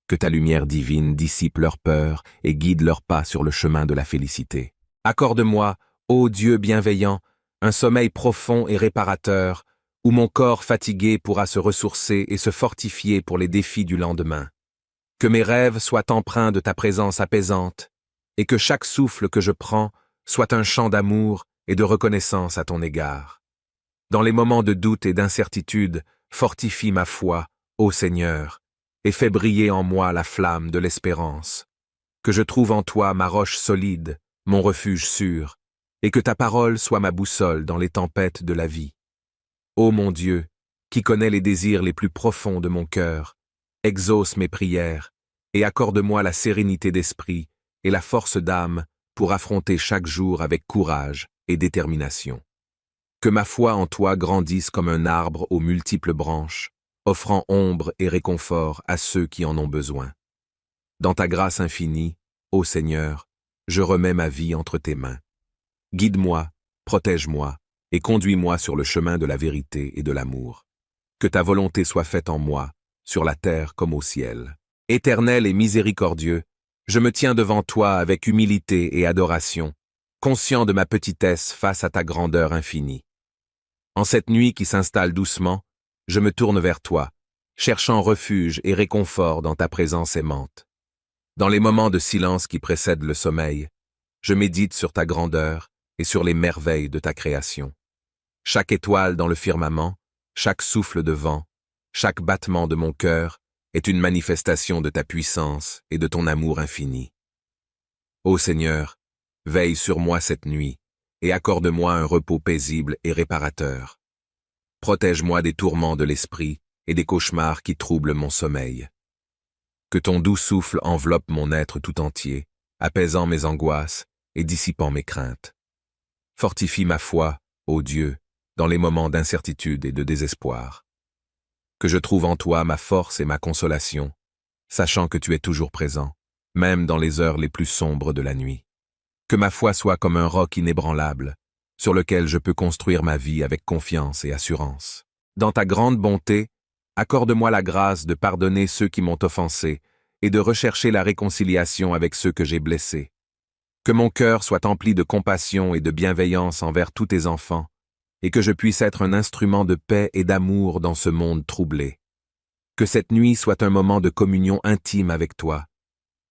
Que ta lumière divine dissipe leurs peurs et guide leurs pas sur le chemin de la félicité. Accorde-moi, ô Dieu bienveillant, un sommeil profond et réparateur, où mon corps fatigué pourra se ressourcer et se fortifier pour les défis du lendemain. Que mes rêves soient empreints de ta présence apaisante, et que chaque souffle que je prends soit un chant d'amour et de reconnaissance à ton égard. Dans les moments de doute et d'incertitude, fortifie ma foi, ô Seigneur, et fais briller en moi la flamme de l'espérance. Que je trouve en toi ma roche solide, mon refuge sûr, et que ta parole soit ma boussole dans les tempêtes de la vie. Ô mon Dieu, qui connais les désirs les plus profonds de mon cœur, exauce mes prières, et accorde-moi la sérénité d'esprit et la force d'âme pour affronter chaque jour avec courage et détermination. Que ma foi en toi grandisse comme un arbre aux multiples branches, offrant ombre et réconfort à ceux qui en ont besoin. Dans ta grâce infinie, ô Seigneur, je remets ma vie entre tes mains. Guide-moi, protège-moi, et conduis-moi sur le chemin de la vérité et de l'amour. Que ta volonté soit faite en moi, sur la terre comme au ciel. Éternel et miséricordieux, je me tiens devant toi avec humilité et adoration, conscient de ma petitesse face à ta grandeur infinie. En cette nuit qui s'installe doucement, je me tourne vers toi, cherchant refuge et réconfort dans ta présence aimante. Dans les moments de silence qui précèdent le sommeil, je médite sur ta grandeur et sur les merveilles de ta création. Chaque étoile dans le firmament, chaque souffle de vent, chaque battement de mon cœur est une manifestation de ta puissance et de ton amour infini. Ô Seigneur, veille sur moi cette nuit et accorde-moi un repos paisible et réparateur. Protège-moi des tourments de l'esprit et des cauchemars qui troublent mon sommeil. Que ton doux souffle enveloppe mon être tout entier, apaisant mes angoisses et dissipant mes craintes. Fortifie ma foi, ô Dieu, dans les moments d'incertitude et de désespoir. Que je trouve en toi ma force et ma consolation, sachant que tu es toujours présent, même dans les heures les plus sombres de la nuit. Que ma foi soit comme un roc inébranlable, sur lequel je peux construire ma vie avec confiance et assurance. Dans ta grande bonté, accorde-moi la grâce de pardonner ceux qui m'ont offensé et de rechercher la réconciliation avec ceux que j'ai blessés. Que mon cœur soit empli de compassion et de bienveillance envers tous tes enfants, et que je puisse être un instrument de paix et d'amour dans ce monde troublé. Que cette nuit soit un moment de communion intime avec toi.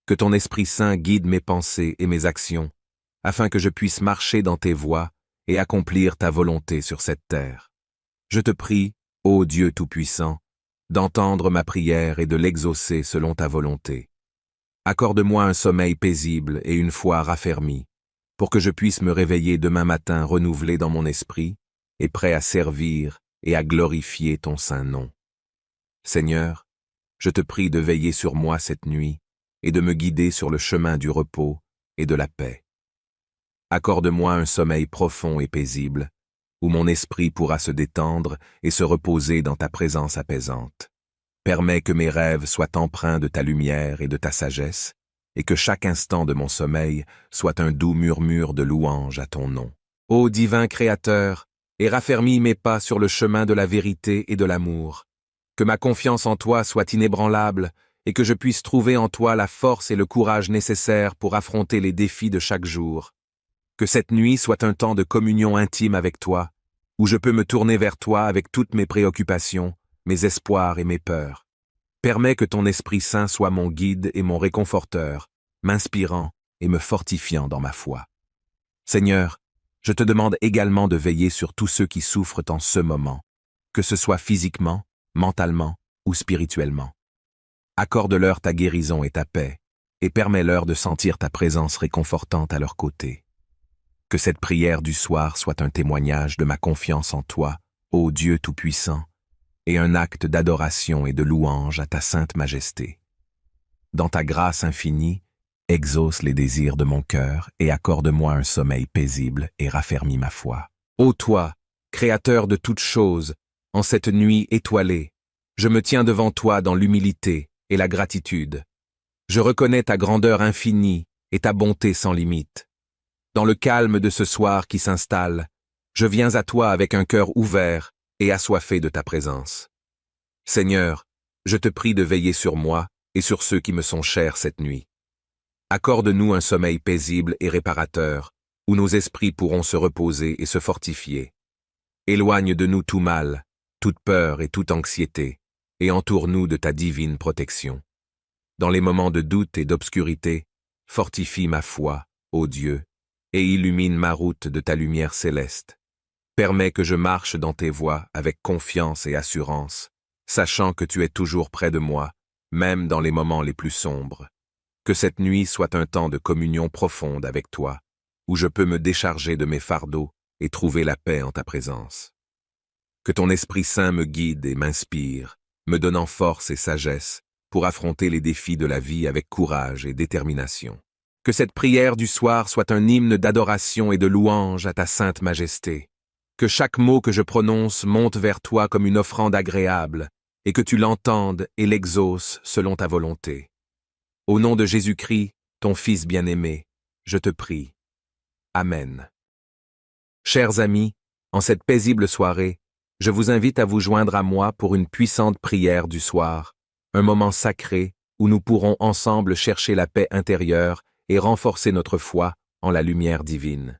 Que ton Esprit Saint guide mes pensées et mes actions, afin que je puisse marcher dans tes voies et accomplir ta volonté sur cette terre. Je te prie, ô Dieu Tout-Puissant, d'entendre ma prière et de l'exaucer selon ta volonté. Accorde-moi un sommeil paisible et une foi raffermie, pour que je puisse me réveiller demain matin renouvelé dans mon esprit et prêt à servir et à glorifier ton saint nom. Seigneur, je te prie de veiller sur moi cette nuit et de me guider sur le chemin du repos et de la paix. Accorde-moi un sommeil profond et paisible, où mon esprit pourra se détendre et se reposer dans ta présence apaisante. Permets que mes rêves soient empreints de ta lumière et de ta sagesse, et que chaque instant de mon sommeil soit un doux murmure de louange à ton nom. Ô divin Créateur, et raffermis mes pas sur le chemin de la vérité et de l'amour. Que ma confiance en toi soit inébranlable, et que je puisse trouver en toi la force et le courage nécessaires pour affronter les défis de chaque jour. Que cette nuit soit un temps de communion intime avec toi, où je peux me tourner vers toi avec toutes mes préoccupations, mes espoirs et mes peurs. Permets que ton Esprit Saint soit mon guide et mon réconforteur, m'inspirant et me fortifiant dans ma foi. Seigneur, je te demande également de veiller sur tous ceux qui souffrent en ce moment, que ce soit physiquement, mentalement ou spirituellement. Accorde-leur ta guérison et ta paix, et permets-leur de sentir ta présence réconfortante à leur côté. Que cette prière du soir soit un témoignage de ma confiance en toi, ô Dieu Tout-Puissant, et un acte d'adoration et de louange à ta sainte majesté. Dans ta grâce infinie, exauce les désirs de mon cœur et accorde-moi un sommeil paisible et raffermis ma foi. Ô toi, Créateur de toutes choses, en cette nuit étoilée, je me tiens devant toi dans l'humilité et la gratitude. Je reconnais ta grandeur infinie et ta bonté sans limite. Dans le calme de ce soir qui s'installe, je viens à toi avec un cœur ouvert et assoiffé de ta présence. Seigneur, je te prie de veiller sur moi et sur ceux qui me sont chers cette nuit. Accorde-nous un sommeil paisible et réparateur, où nos esprits pourront se reposer et se fortifier. Éloigne de nous tout mal, toute peur et toute anxiété, et entoure-nous de ta divine protection. Dans les moments de doute et d'obscurité, fortifie ma foi, ô Dieu, et illumine ma route de ta lumière céleste. Permets que je marche dans tes voies avec confiance et assurance, sachant que tu es toujours près de moi, même dans les moments les plus sombres. Que cette nuit soit un temps de communion profonde avec toi, où je peux me décharger de mes fardeaux et trouver la paix en ta présence. Que ton Esprit Saint me guide et m'inspire, me donnant force et sagesse pour affronter les défis de la vie avec courage et détermination. Que cette prière du soir soit un hymne d'adoration et de louange à ta sainte majesté. Que chaque mot que je prononce monte vers toi comme une offrande agréable, et que tu l'entendes et l'exauces selon ta volonté. Au nom de Jésus-Christ, ton Fils bien-aimé, je te prie. Amen. Chers amis, en cette paisible soirée, je vous invite à vous joindre à moi pour une puissante prière du soir, un moment sacré où nous pourrons ensemble chercher la paix intérieure et renforcer notre foi en la lumière divine.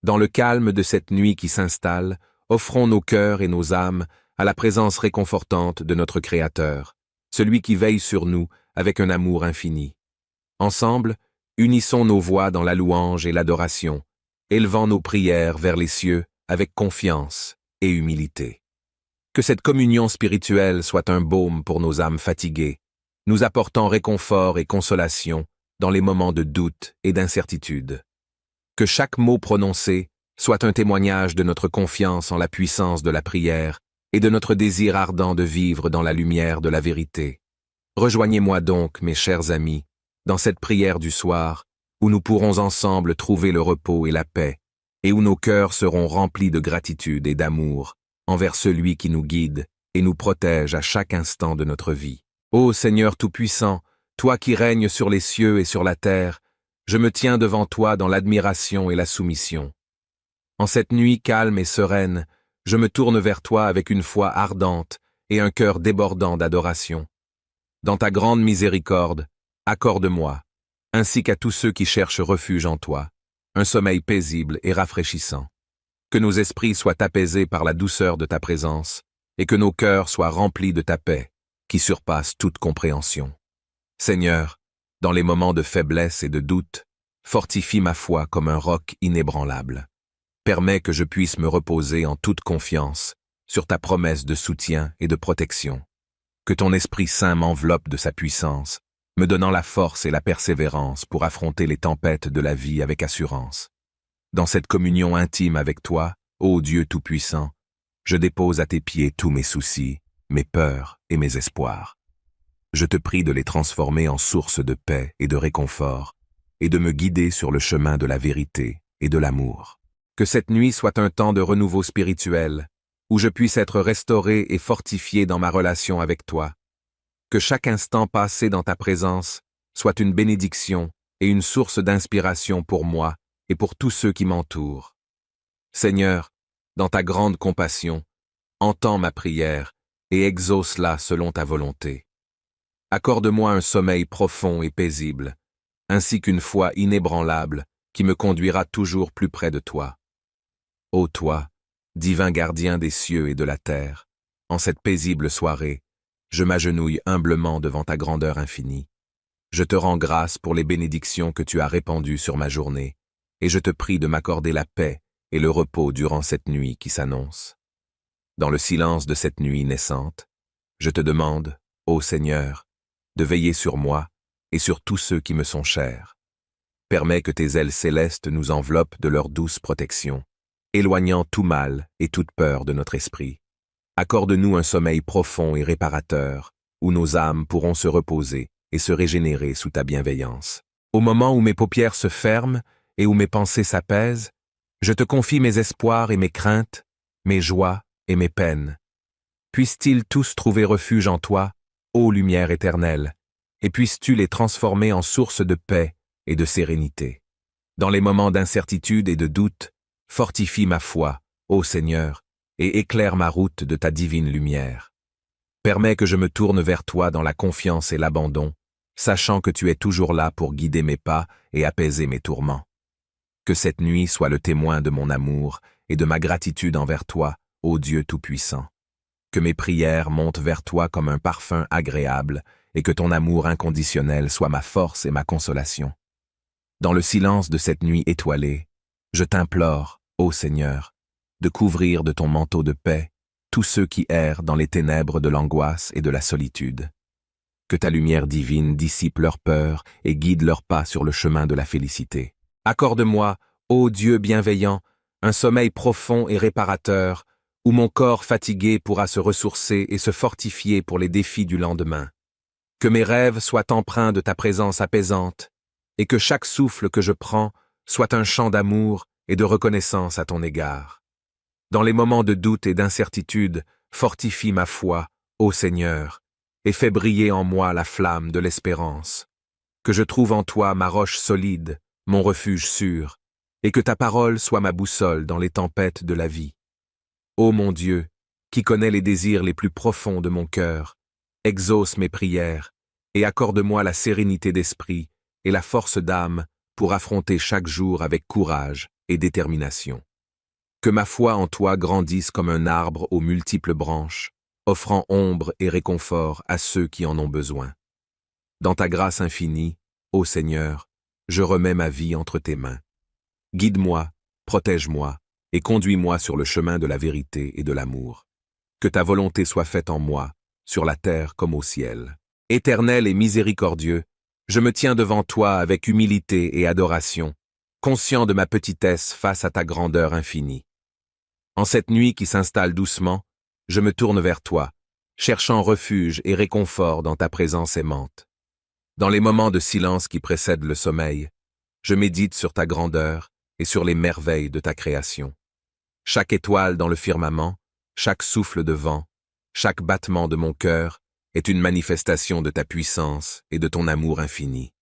Dans le calme de cette nuit qui s'installe, offrons nos cœurs et nos âmes à la présence réconfortante de notre Créateur, celui qui veille sur nous avec un amour infini. Ensemble, unissons nos voix dans la louange et l'adoration, élevant nos prières vers les cieux avec confiance et humilité. Que cette communion spirituelle soit un baume pour nos âmes fatiguées, nous apportant réconfort et consolation dans les moments de doute et d'incertitude. Que chaque mot prononcé soit un témoignage de notre confiance en la puissance de la prière et de notre désir ardent de vivre dans la lumière de la vérité. Rejoignez-moi donc, mes chers amis, dans cette prière du soir, où nous pourrons ensemble trouver le repos et la paix, et où nos cœurs seront remplis de gratitude et d'amour envers celui qui nous guide et nous protège à chaque instant de notre vie. Ô Seigneur Tout-Puissant, toi qui règnes sur les cieux et sur la terre, je me tiens devant toi dans l'admiration et la soumission. En cette nuit calme et sereine, je me tourne vers toi avec une foi ardente et un cœur débordant d'adoration. Dans ta grande miséricorde, accorde-moi, ainsi qu'à tous ceux qui cherchent refuge en toi, un sommeil paisible et rafraîchissant. Que nos esprits soient apaisés par la douceur de ta présence, et que nos cœurs soient remplis de ta paix, qui surpasse toute compréhension. Seigneur, dans les moments de faiblesse et de doute, fortifie ma foi comme un roc inébranlable. Permets que je puisse me reposer en toute confiance sur ta promesse de soutien et de protection. Que ton Esprit Saint m'enveloppe de sa puissance, me donnant la force et la persévérance pour affronter les tempêtes de la vie avec assurance. Dans cette communion intime avec toi, ô Dieu Tout-Puissant, je dépose à tes pieds tous mes soucis, mes peurs et mes espoirs. Je te prie de les transformer en source de paix et de réconfort, et de me guider sur le chemin de la vérité et de l'amour. Que cette nuit soit un temps de renouveau spirituel, où je puisse être restauré et fortifié dans ma relation avec toi. Que chaque instant passé dans ta présence soit une bénédiction et une source d'inspiration pour moi et pour tous ceux qui m'entourent. Seigneur, dans ta grande compassion, entends ma prière et exauce-la selon ta volonté. Accorde-moi un sommeil profond et paisible, ainsi qu'une foi inébranlable qui me conduira toujours plus près de toi. Ô toi, divin gardien des cieux et de la terre, en cette paisible soirée, je m'agenouille humblement devant ta grandeur infinie. Je te rends grâce pour les bénédictions que tu as répandues sur ma journée, et je te prie de m'accorder la paix et le repos durant cette nuit qui s'annonce. Dans le silence de cette nuit naissante, je te demande, ô Seigneur, de veiller sur moi et sur tous ceux qui me sont chers. Permets que tes ailes célestes nous enveloppent de leur douce protection, éloignant tout mal et toute peur de notre esprit. Accorde-nous un sommeil profond et réparateur, où nos âmes pourront se reposer et se régénérer sous ta bienveillance. Au moment où mes paupières se ferment et où mes pensées s'apaisent, je te confie mes espoirs et mes craintes, mes joies et mes peines. Puissent-ils tous trouver refuge en toi, ô lumière éternelle, et puisses-tu les transformer en source de paix et de sérénité. Dans les moments d'incertitude et de doute, fortifie ma foi, ô Seigneur, et éclaire ma route de ta divine lumière. Permets que je me tourne vers toi dans la confiance et l'abandon, sachant que tu es toujours là pour guider mes pas et apaiser mes tourments. Que cette nuit soit le témoin de mon amour et de ma gratitude envers toi, ô Dieu Tout-Puissant. Que mes prières montent vers toi comme un parfum agréable et que ton amour inconditionnel soit ma force et ma consolation. Dans le silence de cette nuit étoilée, je t'implore, ô Seigneur, de couvrir de ton manteau de paix tous ceux qui errent dans les ténèbres de l'angoisse et de la solitude. Que ta lumière divine dissipe leurs peurs et guide leurs pas sur le chemin de la félicité. Accorde-moi, ô Dieu bienveillant, un sommeil profond et réparateur, où mon corps fatigué pourra se ressourcer et se fortifier pour les défis du lendemain. Que mes rêves soient empreints de ta présence apaisante, et que chaque souffle que je prends soit un chant d'amour et de reconnaissance à ton égard. Dans les moments de doute et d'incertitude, fortifie ma foi, ô Seigneur, et fais briller en moi la flamme de l'espérance. Que je trouve en toi ma roche solide, mon refuge sûr, et que ta parole soit ma boussole dans les tempêtes de la vie. Ô mon Dieu, qui connais les désirs les plus profonds de mon cœur, exauce mes prières et accorde-moi la sérénité d'esprit et la force d'âme pour affronter chaque jour avec courage et détermination. Que ma foi en toi grandisse comme un arbre aux multiples branches, offrant ombre et réconfort à ceux qui en ont besoin. Dans ta grâce infinie, ô Seigneur, je remets ma vie entre tes mains. Guide-moi, protège-moi et conduis-moi sur le chemin de la vérité et de l'amour. Que ta volonté soit faite en moi, sur la terre comme au ciel. Éternel et miséricordieux, je me tiens devant toi avec humilité et adoration, conscient de ma petitesse face à ta grandeur infinie. En cette nuit qui s'installe doucement, je me tourne vers toi, cherchant refuge et réconfort dans ta présence aimante. Dans les moments de silence qui précèdent le sommeil, je médite sur ta grandeur et sur les merveilles de ta création. Chaque étoile dans le firmament, chaque souffle de vent, chaque battement de mon cœur est une manifestation de ta puissance et de ton amour infini.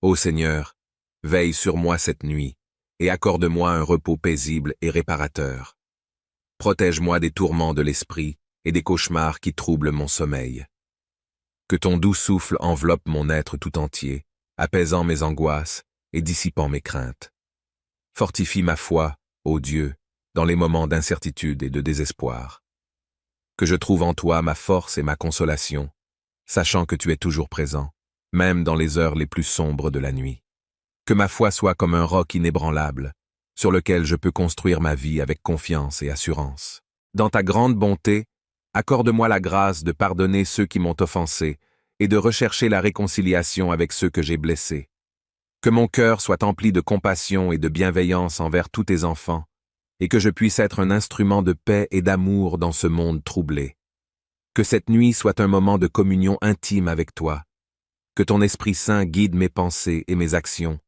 Ô Seigneur, veille sur moi cette nuit et accorde-moi un repos paisible et réparateur. Protège-moi des tourments de l'esprit et des cauchemars qui troublent mon sommeil. Que ton doux souffle enveloppe mon être tout entier, apaisant mes angoisses et dissipant mes craintes. Fortifie ma foi, ô Dieu, dans les moments d'incertitude et de désespoir. Que je trouve en toi ma force et ma consolation, sachant que tu es toujours présent, même dans les heures les plus sombres de la nuit. Que ma foi soit comme un roc inébranlable, sur lequel je peux construire ma vie avec confiance et assurance. Dans ta grande bonté, accorde-moi la grâce de pardonner ceux qui m'ont offensé et de rechercher la réconciliation avec ceux que j'ai blessés. Que mon cœur soit empli de compassion et de bienveillance envers tous tes enfants, et que je puisse être un instrument de paix et d'amour dans ce monde troublé. Que cette nuit soit un moment de communion intime avec toi. Que ton Esprit Saint guide mes pensées et mes actions,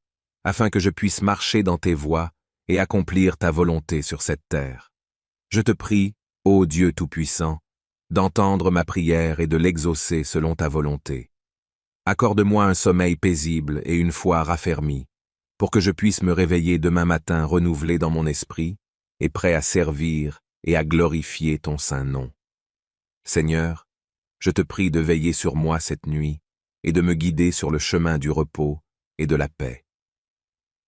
afin que je puisse marcher dans tes voies et accomplir ta volonté sur cette terre. Je te prie, ô Dieu Tout-Puissant, d'entendre ma prière et de l'exaucer selon ta volonté. Accorde-moi un sommeil paisible et une foi raffermie, pour que je puisse me réveiller demain matin renouvelé dans mon esprit et prêt à servir et à glorifier ton saint nom. Seigneur, je te prie de veiller sur moi cette nuit et de me guider sur le chemin du repos et de la paix.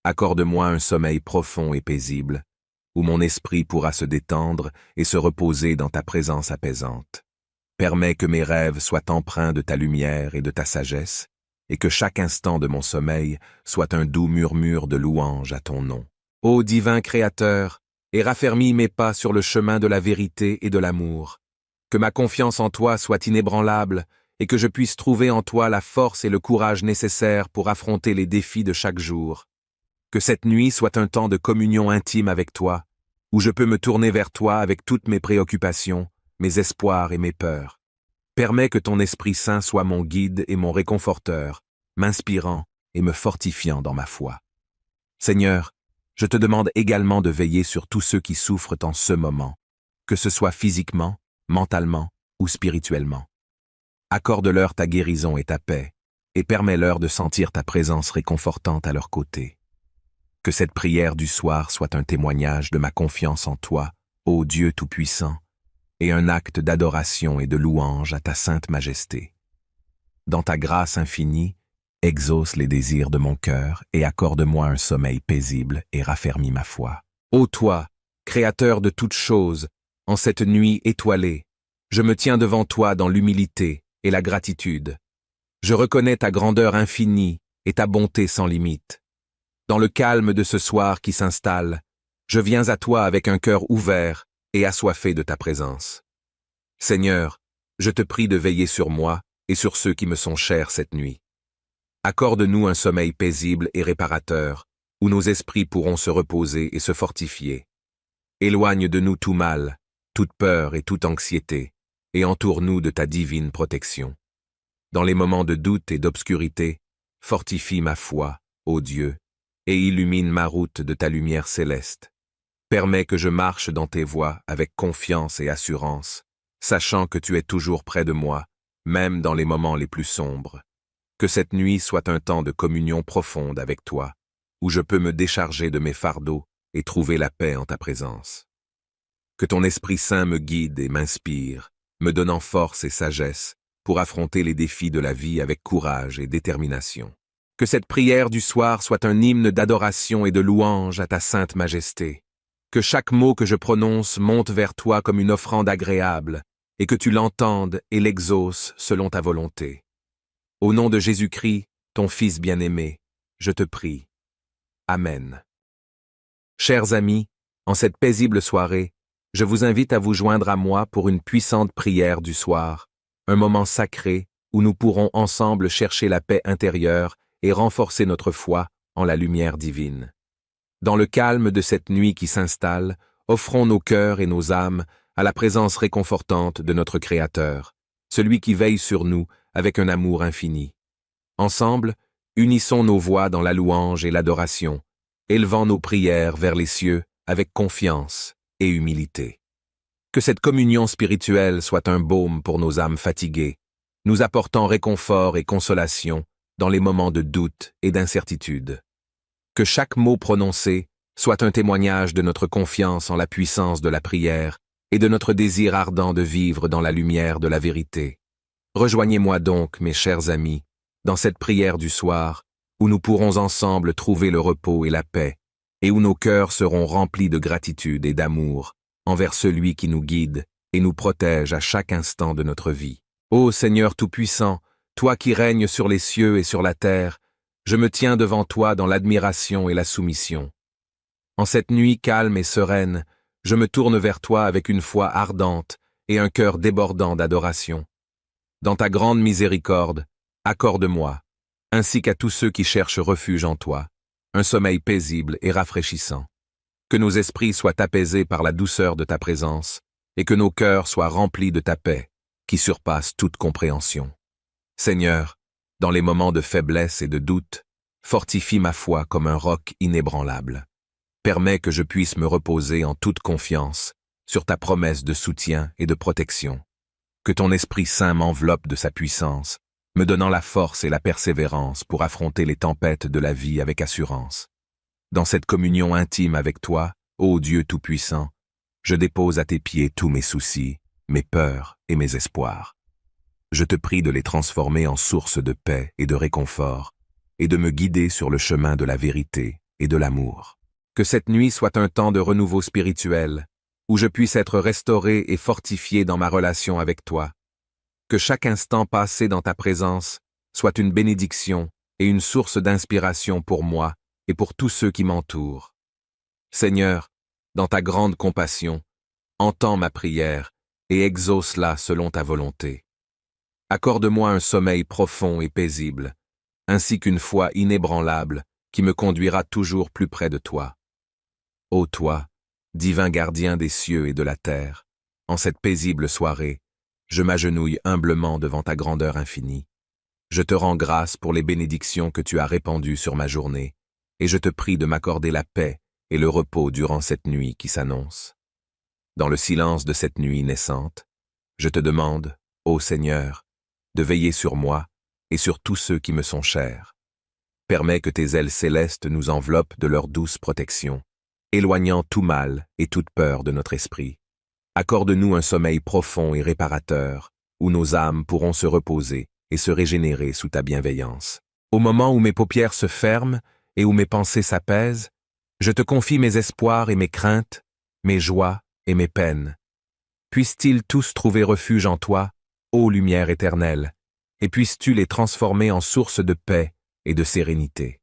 Accorde-moi un sommeil profond et paisible, où mon esprit pourra se détendre et se reposer dans ta présence apaisante. Permets que mes rêves soient empreints de ta lumière et de ta sagesse, et que chaque instant de mon sommeil soit un doux murmure de louange à ton nom. Ô divin Créateur, et raffermis mes pas sur le chemin de la vérité et de l'amour. Que ma confiance en toi soit inébranlable, et que je puisse trouver en toi la force et le courage nécessaires pour affronter les défis de chaque jour. Que cette nuit soit un temps de communion intime avec toi, où je peux me tourner vers toi avec toutes mes préoccupations, mes espoirs et mes peurs. Permets que ton Esprit Saint soit mon guide et mon réconforteur, m'inspirant et me fortifiant dans ma foi. Seigneur, je te demande également de veiller sur tous ceux qui souffrent en ce moment, que ce soit physiquement, mentalement ou spirituellement. Accorde-leur ta guérison et ta paix, et permets-leur de sentir ta présence réconfortante à leur côté. Que cette prière du soir soit un témoignage de ma confiance en toi, ô Dieu Tout-Puissant, et un acte d'adoration et de louange à ta sainte majesté. Dans ta grâce infinie, exauce les désirs de mon cœur et accorde-moi un sommeil paisible et raffermis ma foi. Ô toi, Créateur de toutes choses, en cette nuit étoilée, je me tiens devant toi dans l'humilité et la gratitude. Je reconnais ta grandeur infinie et ta bonté sans limite. Dans le calme de ce soir qui s'installe, je viens à toi avec un cœur ouvert et assoiffé de ta présence. Seigneur, je te prie de veiller sur moi et sur ceux qui me sont chers cette nuit. Accorde-nous un sommeil paisible et réparateur, où nos esprits pourront se reposer et se fortifier. Éloigne de nous tout mal, toute peur et toute anxiété, et entoure-nous de ta divine protection. Dans les moments de doute et d'obscurité, fortifie ma foi, ô Dieu, et illumine ma route de ta lumière céleste. Permets que je marche dans tes voies avec confiance et assurance, sachant que tu es toujours près de moi, même dans les moments les plus sombres. Que cette nuit soit un temps de communion profonde avec toi, où je peux me décharger de mes fardeaux et trouver la paix en ta présence. Que ton Esprit Saint me guide et m'inspire, me donnant force et sagesse pour affronter les défis de la vie avec courage et détermination. Que cette prière du soir soit un hymne d'adoration et de louange à ta sainte majesté. Que chaque mot que je prononce monte vers toi comme une offrande agréable, et que tu l'entendes et l'exauces selon ta volonté. Au nom de Jésus-Christ, ton Fils bien-aimé, je te prie. Amen. Chers amis, en cette paisible soirée, je vous invite à vous joindre à moi pour une puissante prière du soir, un moment sacré où nous pourrons ensemble chercher la paix intérieure et renforcer notre foi en la lumière divine. Dans le calme de cette nuit qui s'installe, offrons nos cœurs et nos âmes à la présence réconfortante de notre Créateur, celui qui veille sur nous avec un amour infini. Ensemble, unissons nos voix dans la louange et l'adoration, élevant nos prières vers les cieux avec confiance et humilité. Que cette communion spirituelle soit un baume pour nos âmes fatiguées, nous apportant réconfort et consolation dans les moments de doute et d'incertitude. Que chaque mot prononcé soit un témoignage de notre confiance en la puissance de la prière et de notre désir ardent de vivre dans la lumière de la vérité. Rejoignez-moi donc, mes chers amis, dans cette prière du soir, où nous pourrons ensemble trouver le repos et la paix, et où nos cœurs seront remplis de gratitude et d'amour envers celui qui nous guide et nous protège à chaque instant de notre vie. Ô Seigneur Tout-Puissant, toi qui règnes sur les cieux et sur la terre, je me tiens devant toi dans l'admiration et la soumission. En cette nuit calme et sereine, je me tourne vers toi avec une foi ardente et un cœur débordant d'adoration. Dans ta grande miséricorde, accorde-moi, ainsi qu'à tous ceux qui cherchent refuge en toi, un sommeil paisible et rafraîchissant. Que nos esprits soient apaisés par la douceur de ta présence, et que nos cœurs soient remplis de ta paix, qui surpasse toute compréhension. Seigneur, dans les moments de faiblesse et de doute, fortifie ma foi comme un roc inébranlable. Permets que je puisse me reposer en toute confiance sur ta promesse de soutien et de protection. Que ton Esprit Saint m'enveloppe de sa puissance, me donnant la force et la persévérance pour affronter les tempêtes de la vie avec assurance. Dans cette communion intime avec toi, ô Dieu Tout-Puissant, je dépose à tes pieds tous mes soucis, mes peurs et mes espoirs. Je te prie de les transformer en source de paix et de réconfort, et de me guider sur le chemin de la vérité et de l'amour. Que cette nuit soit un temps de renouveau spirituel, où je puisse être restauré et fortifié dans ma relation avec toi. Que chaque instant passé dans ta présence soit une bénédiction et une source d'inspiration pour moi et pour tous ceux qui m'entourent. Seigneur, dans ta grande compassion, entends ma prière et exauce-la selon ta volonté. Accorde-moi un sommeil profond et paisible, ainsi qu'une foi inébranlable qui me conduira toujours plus près de toi. Ô toi, divin gardien des cieux et de la terre, en cette paisible soirée, je m'agenouille humblement devant ta grandeur infinie. Je te rends grâce pour les bénédictions que tu as répandues sur ma journée, et je te prie de m'accorder la paix et le repos durant cette nuit qui s'annonce. Dans le silence de cette nuit naissante, je te demande, ô Seigneur, de veiller sur moi et sur tous ceux qui me sont chers. Permets que tes ailes célestes nous enveloppent de leur douce protection, éloignant tout mal et toute peur de notre esprit. Accorde-nous un sommeil profond et réparateur, où nos âmes pourront se reposer et se régénérer sous ta bienveillance. Au moment où mes paupières se ferment et où mes pensées s'apaisent, je te confie mes espoirs et mes craintes, mes joies et mes peines. Puissent-ils tous trouver refuge en toi, ô lumière éternelle, et puisses-tu les transformer en source de paix et de sérénité.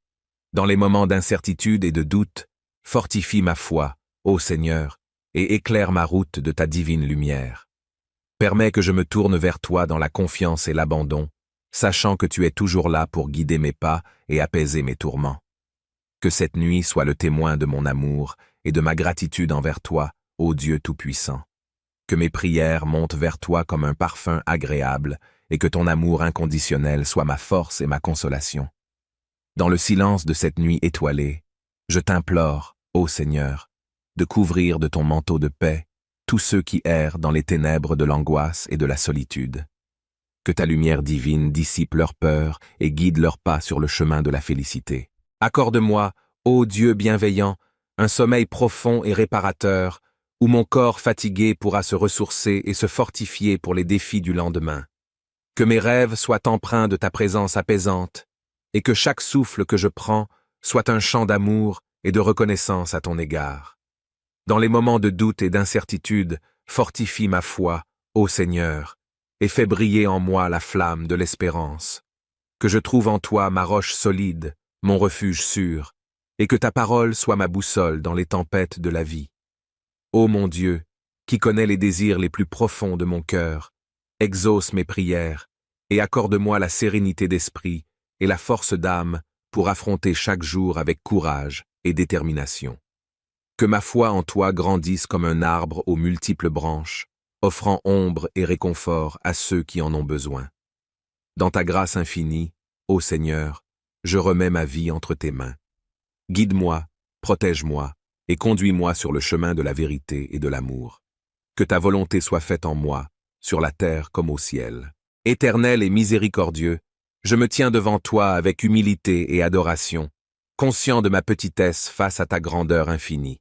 Dans les moments d'incertitude et de doute, fortifie ma foi, ô Seigneur, et éclaire ma route de ta divine lumière. Permets que je me tourne vers toi dans la confiance et l'abandon, sachant que tu es toujours là pour guider mes pas et apaiser mes tourments. Que cette nuit soit le témoin de mon amour et de ma gratitude envers toi, ô Dieu Tout-Puissant. Que mes prières montent vers toi comme un parfum agréable et que ton amour inconditionnel soit ma force et ma consolation. Dans le silence de cette nuit étoilée, je t'implore, ô Seigneur, de couvrir de ton manteau de paix tous ceux qui errent dans les ténèbres de l'angoisse et de la solitude. Que ta lumière divine dissipe leurs peurs et guide leurs pas sur le chemin de la félicité. Accorde-moi, ô Dieu bienveillant, un sommeil profond et réparateur, où mon corps fatigué pourra se ressourcer et se fortifier pour les défis du lendemain. Que mes rêves soient empreints de ta présence apaisante, et que chaque souffle que je prends soit un chant d'amour et de reconnaissance à ton égard. Dans les moments de doute et d'incertitude, fortifie ma foi, ô Seigneur, et fais briller en moi la flamme de l'espérance. Que je trouve en toi ma roche solide, mon refuge sûr, et que ta parole soit ma boussole dans les tempêtes de la vie. Ô mon Dieu, qui connais les désirs les plus profonds de mon cœur, exauce mes prières et accorde-moi la sérénité d'esprit et la force d'âme pour affronter chaque jour avec courage et détermination. Que ma foi en toi grandisse comme un arbre aux multiples branches, offrant ombre et réconfort à ceux qui en ont besoin. Dans ta grâce infinie, ô Seigneur, je remets ma vie entre tes mains. Guide-moi, protège-moi et conduis-moi sur le chemin de la vérité et de l'amour. Que ta volonté soit faite en moi, sur la terre comme au ciel. Éternel et miséricordieux, je me tiens devant toi avec humilité et adoration, conscient de ma petitesse face à ta grandeur infinie.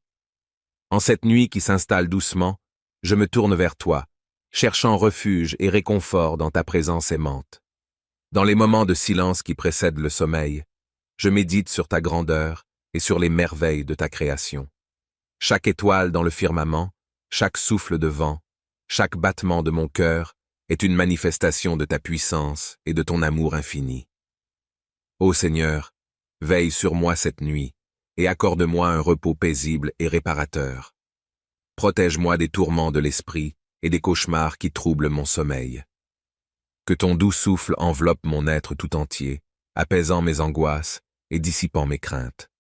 En cette nuit qui s'installe doucement, je me tourne vers toi, cherchant refuge et réconfort dans ta présence aimante. Dans les moments de silence qui précèdent le sommeil, je médite sur ta grandeur et sur les merveilles de ta création. Chaque étoile dans le firmament, chaque souffle de vent, chaque battement de mon cœur est une manifestation de ta puissance et de ton amour infini. Ô Seigneur, veille sur moi cette nuit et accorde-moi un repos paisible et réparateur. Protège-moi des tourments de l'esprit et des cauchemars qui troublent mon sommeil. Que ton doux souffle enveloppe mon être tout entier, apaisant mes angoisses et dissipant mes craintes.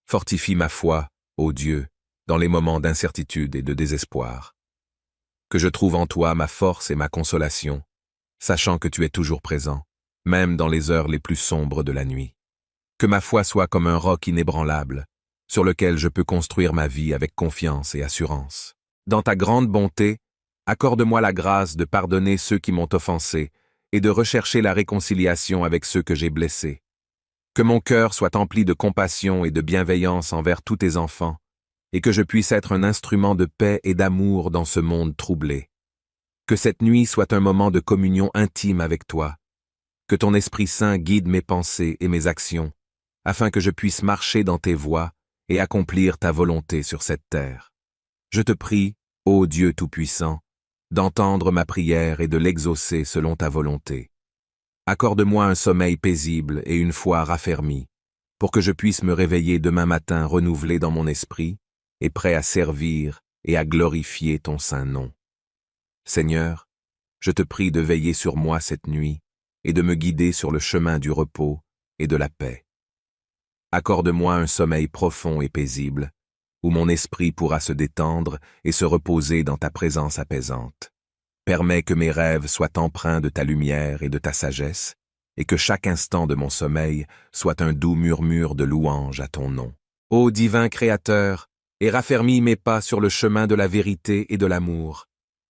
Fortifie ma foi, ô Dieu, dans les moments d'incertitude et de désespoir. Que je trouve en toi ma force et ma consolation, sachant que tu es toujours présent, même dans les heures les plus sombres de la nuit. Que ma foi soit comme un roc inébranlable, sur lequel je peux construire ma vie avec confiance et assurance. Dans ta grande bonté, accorde-moi la grâce de pardonner ceux qui m'ont offensé et de rechercher la réconciliation avec ceux que j'ai blessés. Que mon cœur soit empli de compassion et de bienveillance envers tous tes enfants, et que je puisse être un instrument de paix et d'amour dans ce monde troublé. Que cette nuit soit un moment de communion intime avec toi. Que ton Esprit Saint guide mes pensées et mes actions, afin que je puisse marcher dans tes voies et accomplir ta volonté sur cette terre. Je te prie, ô Dieu Tout-Puissant, d'entendre ma prière et de l'exaucer selon ta volonté. Accorde-moi un sommeil paisible et une foi raffermie, pour que je puisse me réveiller demain matin renouvelé dans mon esprit et prêt à servir et à glorifier ton saint nom. Seigneur, je te prie de veiller sur moi cette nuit et de me guider sur le chemin du repos et de la paix. Accorde-moi un sommeil profond et paisible, où mon esprit pourra se détendre et se reposer dans ta présence apaisante. Permets que mes rêves soient empreints de ta lumière et de ta sagesse, et que chaque instant de mon sommeil soit un doux murmure de louange à ton nom. Ô divin Créateur, et raffermis mes pas sur le chemin de la vérité et de l'amour.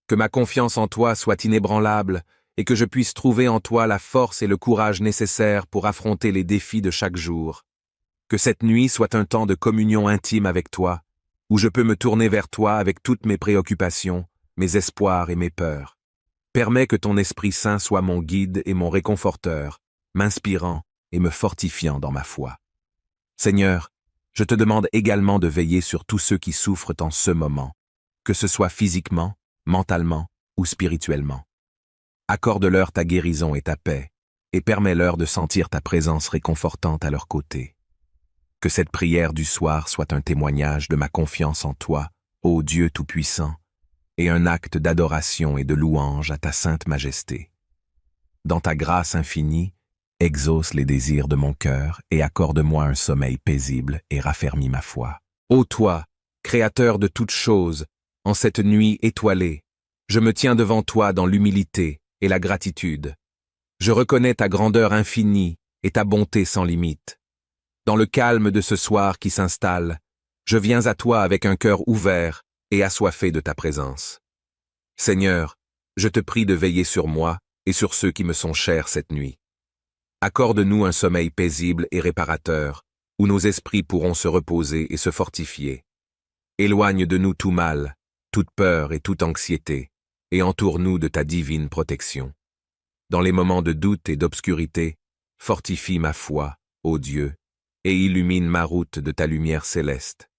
Que ma confiance en toi soit inébranlable, et que je puisse trouver en toi la force et le courage nécessaires pour affronter les défis de chaque jour. Que cette nuit soit un temps de communion intime avec toi, où je peux me tourner vers toi avec toutes mes préoccupations, mes espoirs et mes peurs. Permets que ton Esprit Saint soit mon guide et mon réconforteur, m'inspirant et me fortifiant dans ma foi. Seigneur, je te demande également de veiller sur tous ceux qui souffrent en ce moment, que ce soit physiquement, mentalement ou spirituellement. Accorde-leur ta guérison et ta paix, et permets-leur de sentir ta présence réconfortante à leur côté. Que cette prière du soir soit un témoignage de ma confiance en toi, ô Dieu Tout-Puissant, et un acte d'adoration et de louange à ta sainte majesté. Dans ta grâce infinie, exauce les désirs de mon cœur et accorde-moi un sommeil paisible et raffermis ma foi. Ô toi, Créateur de toutes choses, en cette nuit étoilée, je me tiens devant toi dans l'humilité et la gratitude. Je reconnais ta grandeur infinie et ta bonté sans limite. Dans le calme de ce soir qui s'installe, je viens à toi avec un cœur ouvert et assoiffé de ta présence. Seigneur, je te prie de veiller sur moi et sur ceux qui me sont chers cette nuit. Accorde-nous un sommeil paisible et réparateur, où nos esprits pourront se reposer et se fortifier. Éloigne de nous tout mal, toute peur et toute anxiété, et entoure-nous de ta divine protection. Dans les moments de doute et d'obscurité, fortifie ma foi, ô Dieu, et illumine ma route de ta lumière céleste.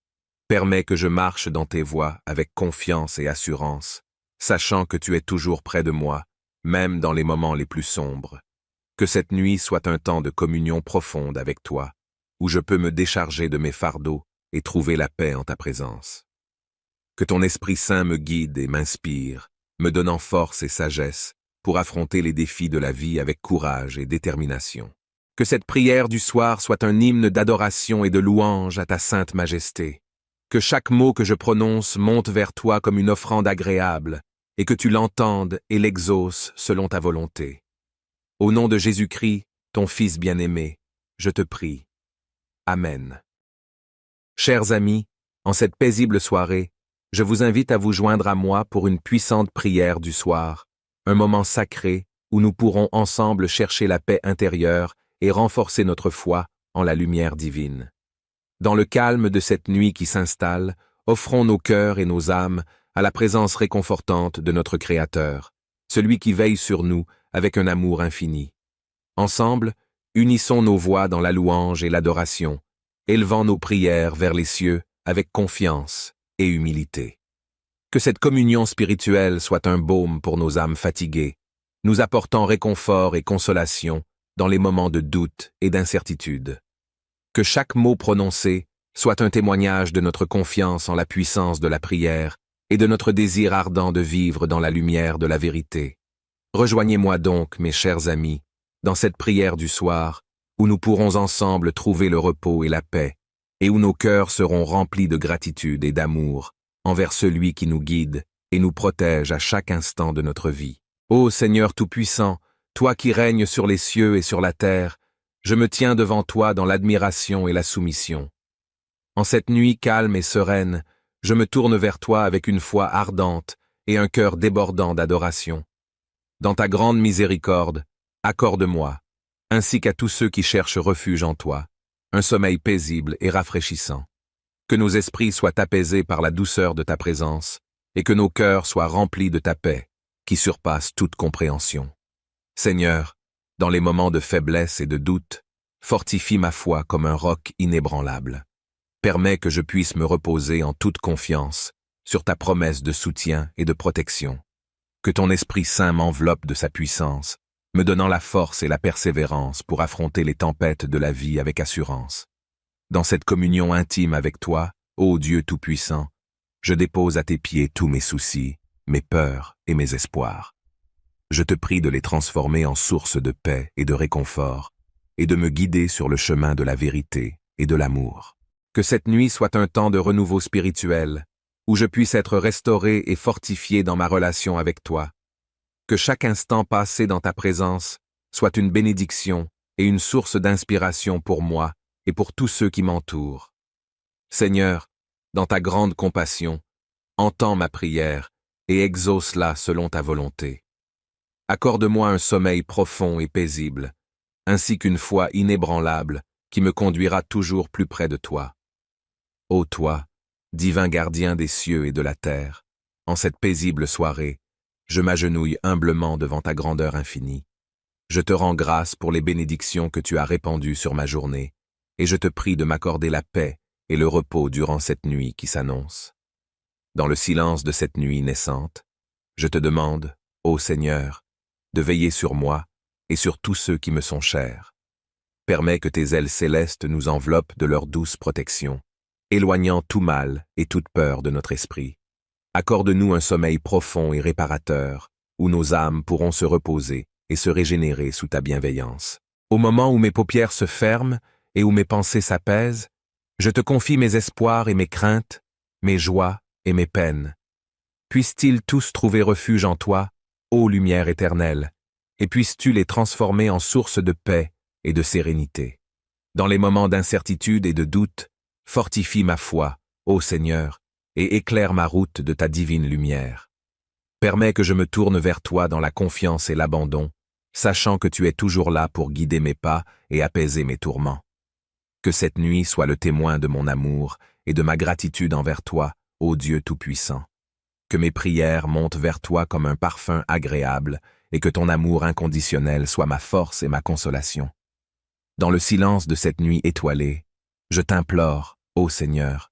Permets que je marche dans tes voies avec confiance et assurance, sachant que tu es toujours près de moi, même dans les moments les plus sombres. Que cette nuit soit un temps de communion profonde avec toi, où je peux me décharger de mes fardeaux et trouver la paix en ta présence. Que ton Esprit Saint me guide et m'inspire, me donnant force et sagesse pour affronter les défis de la vie avec courage et détermination. Que cette prière du soir soit un hymne d'adoration et de louange à ta sainte majesté. Que chaque mot que je prononce monte vers toi comme une offrande agréable, et que tu l'entendes et l'exauces selon ta volonté. Au nom de Jésus-Christ, ton Fils bien-aimé, je te prie. Amen. Chers amis, en cette paisible soirée, je vous invite à vous joindre à moi pour une puissante prière du soir, un moment sacré où nous pourrons ensemble chercher la paix intérieure et renforcer notre foi en la lumière divine. Dans le calme de cette nuit qui s'installe, offrons nos cœurs et nos âmes à la présence réconfortante de notre Créateur, celui qui veille sur nous avec un amour infini. Ensemble, unissons nos voix dans la louange et l'adoration, élevant nos prières vers les cieux avec confiance et humilité. Que cette communion spirituelle soit un baume pour nos âmes fatiguées, nous apportant réconfort et consolation dans les moments de doute et d'incertitude. Que chaque mot prononcé soit un témoignage de notre confiance en la puissance de la prière et de notre désir ardent de vivre dans la lumière de la vérité. Rejoignez-moi donc, mes chers amis, dans cette prière du soir, où nous pourrons ensemble trouver le repos et la paix, et où nos cœurs seront remplis de gratitude et d'amour envers celui qui nous guide et nous protège à chaque instant de notre vie. Ô Seigneur Tout-Puissant, toi qui règnes sur les cieux et sur la terre, je me tiens devant toi dans l'admiration et la soumission. En cette nuit calme et sereine, je me tourne vers toi avec une foi ardente et un cœur débordant d'adoration. Dans ta grande miséricorde, accorde-moi, ainsi qu'à tous ceux qui cherchent refuge en toi, un sommeil paisible et rafraîchissant. Que nos esprits soient apaisés par la douceur de ta présence, et que nos cœurs soient remplis de ta paix, qui surpasse toute compréhension. Seigneur, dans les moments de faiblesse et de doute, fortifie ma foi comme un roc inébranlable. Permets que je puisse me reposer en toute confiance sur ta promesse de soutien et de protection. Que ton Esprit Saint m'enveloppe de sa puissance, me donnant la force et la persévérance pour affronter les tempêtes de la vie avec assurance. Dans cette communion intime avec toi, ô Dieu Tout-Puissant, je dépose à tes pieds tous mes soucis, mes peurs et mes espoirs. Je te prie de les transformer en source de paix et de réconfort, et de me guider sur le chemin de la vérité et de l'amour. Que cette nuit soit un temps de renouveau spirituel, où je puisse être restauré et fortifié dans ma relation avec toi. Que chaque instant passé dans ta présence soit une bénédiction et une source d'inspiration pour moi et pour tous ceux qui m'entourent. Seigneur, dans ta grande compassion, entends ma prière et exauce-la selon ta volonté. Accorde-moi un sommeil profond et paisible, ainsi qu'une foi inébranlable qui me conduira toujours plus près de toi. Ô toi, divin gardien des cieux et de la terre, en cette paisible soirée, je m'agenouille humblement devant ta grandeur infinie. Je te rends grâce pour les bénédictions que tu as répandues sur ma journée, et je te prie de m'accorder la paix et le repos durant cette nuit qui s'annonce. Dans le silence de cette nuit naissante, je te demande, ô Seigneur, de veiller sur moi et sur tous ceux qui me sont chers. Permets que tes ailes célestes nous enveloppent de leur douce protection, éloignant tout mal et toute peur de notre esprit. Accorde-nous un sommeil profond et réparateur, où nos âmes pourront se reposer et se régénérer sous ta bienveillance. Au moment où mes paupières se ferment et où mes pensées s'apaisent, je te confie mes espoirs et mes craintes, mes joies et mes peines. Puissent-ils tous trouver refuge en toi, ô lumière éternelle, et puisses-tu les transformer en source de paix et de sérénité. Dans les moments d'incertitude et de doute, fortifie ma foi, ô Seigneur, et éclaire ma route de ta divine lumière. Permets que je me tourne vers toi dans la confiance et l'abandon, sachant que tu es toujours là pour guider mes pas et apaiser mes tourments. Que cette nuit soit le témoin de mon amour et de ma gratitude envers toi, ô Dieu Tout-Puissant. Que mes prières montent vers toi comme un parfum agréable et que ton amour inconditionnel soit ma force et ma consolation. Dans le silence de cette nuit étoilée, je t'implore, ô Seigneur,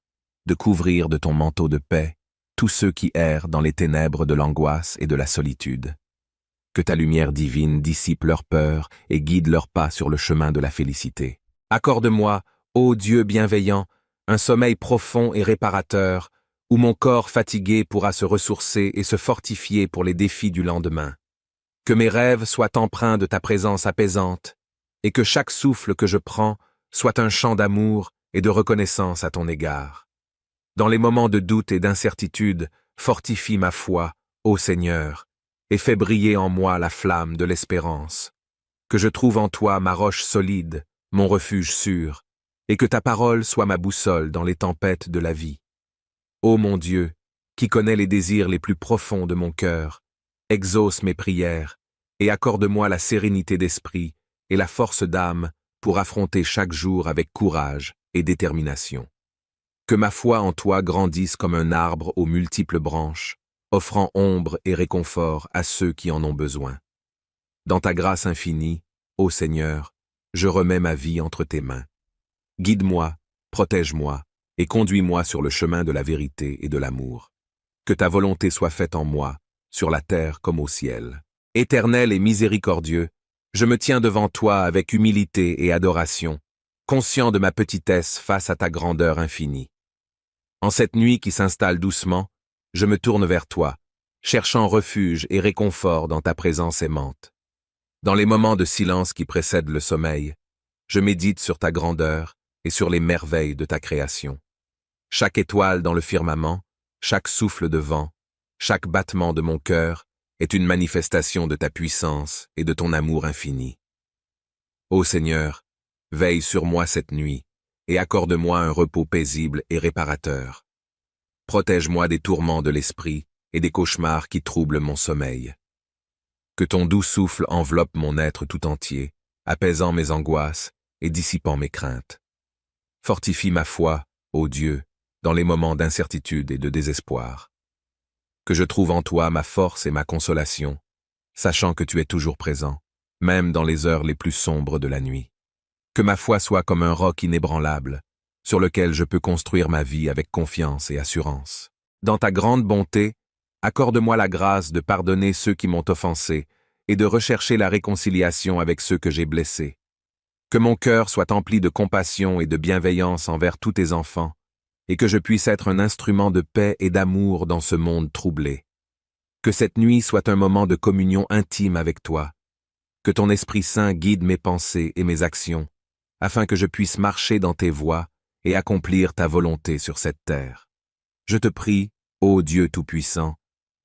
de couvrir de ton manteau de paix tous ceux qui errent dans les ténèbres de l'angoisse et de la solitude. Que ta lumière divine dissipe leurs peurs et guide leurs pas sur le chemin de la félicité. Accorde-moi, ô Dieu bienveillant, un sommeil profond et réparateur, où mon corps fatigué pourra se ressourcer et se fortifier pour les défis du lendemain. Que mes rêves soient empreints de ta présence apaisante, et que chaque souffle que je prends soit un chant d'amour et de reconnaissance à ton égard. Dans les moments de doute et d'incertitude, fortifie ma foi, ô Seigneur, et fais briller en moi la flamme de l'espérance. Que je trouve en toi ma roche solide, mon refuge sûr, et que ta parole soit ma boussole dans les tempêtes de la vie. Ô mon Dieu, qui connais les désirs les plus profonds de mon cœur, exauce mes prières et accorde-moi la sérénité d'esprit et la force d'âme pour affronter chaque jour avec courage et détermination. Que ma foi en toi grandisse comme un arbre aux multiples branches, offrant ombre et réconfort à ceux qui en ont besoin. Dans ta grâce infinie, ô Seigneur, je remets ma vie entre tes mains. Guide-moi, protège-moi, et conduis-moi sur le chemin de la vérité et de l'amour. Que ta volonté soit faite en moi, sur la terre comme au ciel. Éternel et miséricordieux, je me tiens devant toi avec humilité et adoration, conscient de ma petitesse face à ta grandeur infinie. En cette nuit qui s'installe doucement, je me tourne vers toi, cherchant refuge et réconfort dans ta présence aimante. Dans les moments de silence qui précèdent le sommeil, je médite sur ta grandeur et sur les merveilles de ta création. Chaque étoile dans le firmament, chaque souffle de vent, chaque battement de mon cœur est une manifestation de ta puissance et de ton amour infini. Ô Seigneur, veille sur moi cette nuit et accorde-moi un repos paisible et réparateur. Protège-moi des tourments de l'esprit et des cauchemars qui troublent mon sommeil. Que ton doux souffle enveloppe mon être tout entier, apaisant mes angoisses et dissipant mes craintes. Fortifie ma foi, ô Dieu, dans les moments d'incertitude et de désespoir. Que je trouve en toi ma force et ma consolation, sachant que tu es toujours présent, même dans les heures les plus sombres de la nuit. Que ma foi soit comme un roc inébranlable, sur lequel je peux construire ma vie avec confiance et assurance. Dans ta grande bonté, accorde-moi la grâce de pardonner ceux qui m'ont offensé et de rechercher la réconciliation avec ceux que j'ai blessés. Que mon cœur soit empli de compassion et de bienveillance envers tous tes enfants, et que je puisse être un instrument de paix et d'amour dans ce monde troublé. Que cette nuit soit un moment de communion intime avec toi. Que ton Esprit Saint guide mes pensées et mes actions, afin que je puisse marcher dans tes voies et accomplir ta volonté sur cette terre. Je te prie, ô Dieu Tout-Puissant,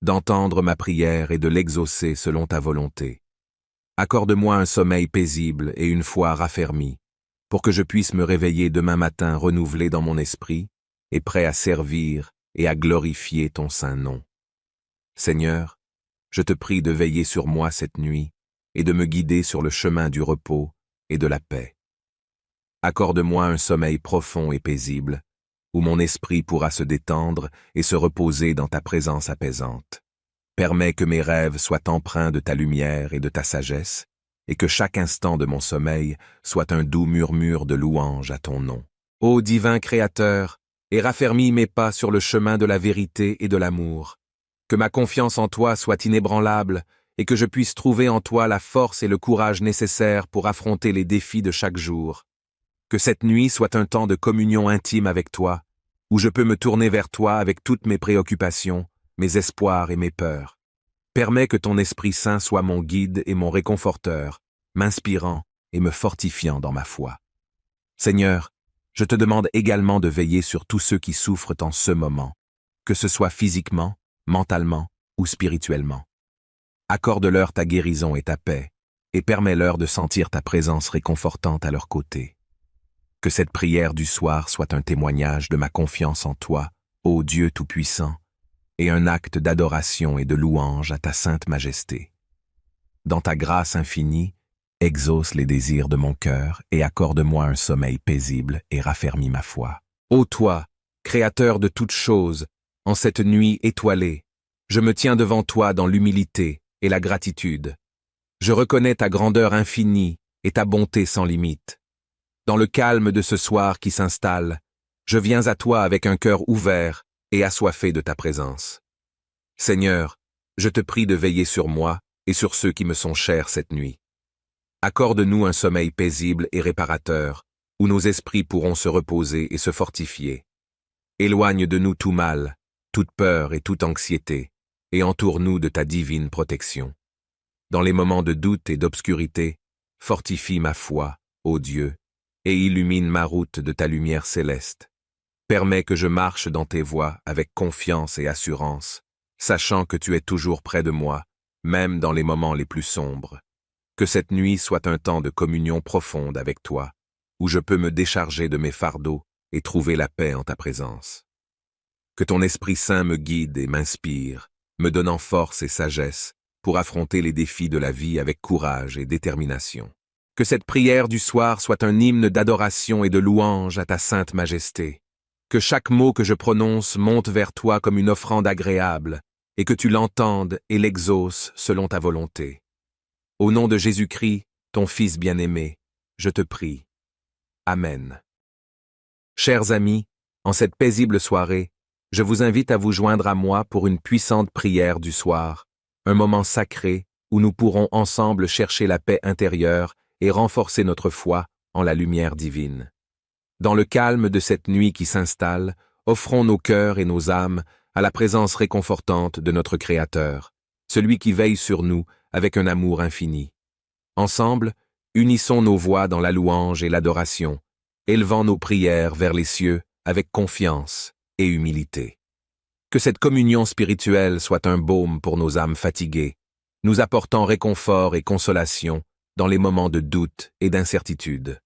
d'entendre ma prière et de l'exaucer selon ta volonté. Accorde-moi un sommeil paisible et une foi raffermie, pour que je puisse me réveiller demain matin renouvelé dans mon esprit et prêt à servir et à glorifier ton saint nom. Seigneur, je te prie de veiller sur moi cette nuit et de me guider sur le chemin du repos et de la paix. Accorde-moi un sommeil profond et paisible, où mon esprit pourra se détendre et se reposer dans ta présence apaisante. Permets que mes rêves soient empreints de ta lumière et de ta sagesse, et que chaque instant de mon sommeil soit un doux murmure de louange à ton nom. Ô divin Créateur, et raffermis mes pas sur le chemin de la vérité et de l'amour. Que ma confiance en toi soit inébranlable, et que je puisse trouver en toi la force et le courage nécessaires pour affronter les défis de chaque jour. Que cette nuit soit un temps de communion intime avec toi, où je peux me tourner vers toi avec toutes mes préoccupations, mes espoirs et mes peurs. Permets que ton Esprit Saint soit mon guide et mon réconforteur, m'inspirant et me fortifiant dans ma foi. Seigneur, je te demande également de veiller sur tous ceux qui souffrent en ce moment, que ce soit physiquement, mentalement ou spirituellement. Accorde-leur ta guérison et ta paix, et permets-leur de sentir ta présence réconfortante à leur côté. Que cette prière du soir soit un témoignage de ma confiance en toi, ô Dieu Tout-Puissant, et un acte d'adoration et de louange à ta sainte majesté. Dans ta grâce infinie, exauce les désirs de mon cœur et accorde-moi un sommeil paisible et raffermis ma foi. Ô toi, Créateur de toutes choses, en cette nuit étoilée, je me tiens devant toi dans l'humilité et la gratitude. Je reconnais ta grandeur infinie et ta bonté sans limite. Dans le calme de ce soir qui s'installe, je viens à toi avec un cœur ouvert et assoiffé de ta présence. Seigneur, je te prie de veiller sur moi et sur ceux qui me sont chers cette nuit. Accorde-nous un sommeil paisible et réparateur, où nos esprits pourront se reposer et se fortifier. Éloigne de nous tout mal, toute peur et toute anxiété, et entoure-nous de ta divine protection. Dans les moments de doute et d'obscurité, fortifie ma foi, ô Dieu, et illumine ma route de ta lumière céleste. Permets que je marche dans tes voies avec confiance et assurance, sachant que tu es toujours près de moi, même dans les moments les plus sombres. Que cette nuit soit un temps de communion profonde avec toi, où je peux me décharger de mes fardeaux et trouver la paix en ta présence. Que ton Esprit Saint me guide et m'inspire, me donnant force et sagesse pour affronter les défis de la vie avec courage et détermination. Que cette prière du soir soit un hymne d'adoration et de louange à ta sainte majesté. Que chaque mot que je prononce monte vers toi comme une offrande agréable, et que tu l'entendes et l'exauces selon ta volonté. Au nom de Jésus-Christ, ton Fils bien-aimé, je te prie. Amen. Chers amis, en cette paisible soirée, je vous invite à vous joindre à moi pour une puissante prière du soir, un moment sacré où nous pourrons ensemble chercher la paix intérieure et renforcer notre foi en la lumière divine. Dans le calme de cette nuit qui s'installe, offrons nos cœurs et nos âmes à la présence réconfortante de notre Créateur, celui qui veille sur nous avec un amour infini. Ensemble, unissons nos voix dans la louange et l'adoration, élevant nos prières vers les cieux avec confiance et humilité. Que cette communion spirituelle soit un baume pour nos âmes fatiguées, nous apportant réconfort et consolation dans les moments de doute et d'incertitude.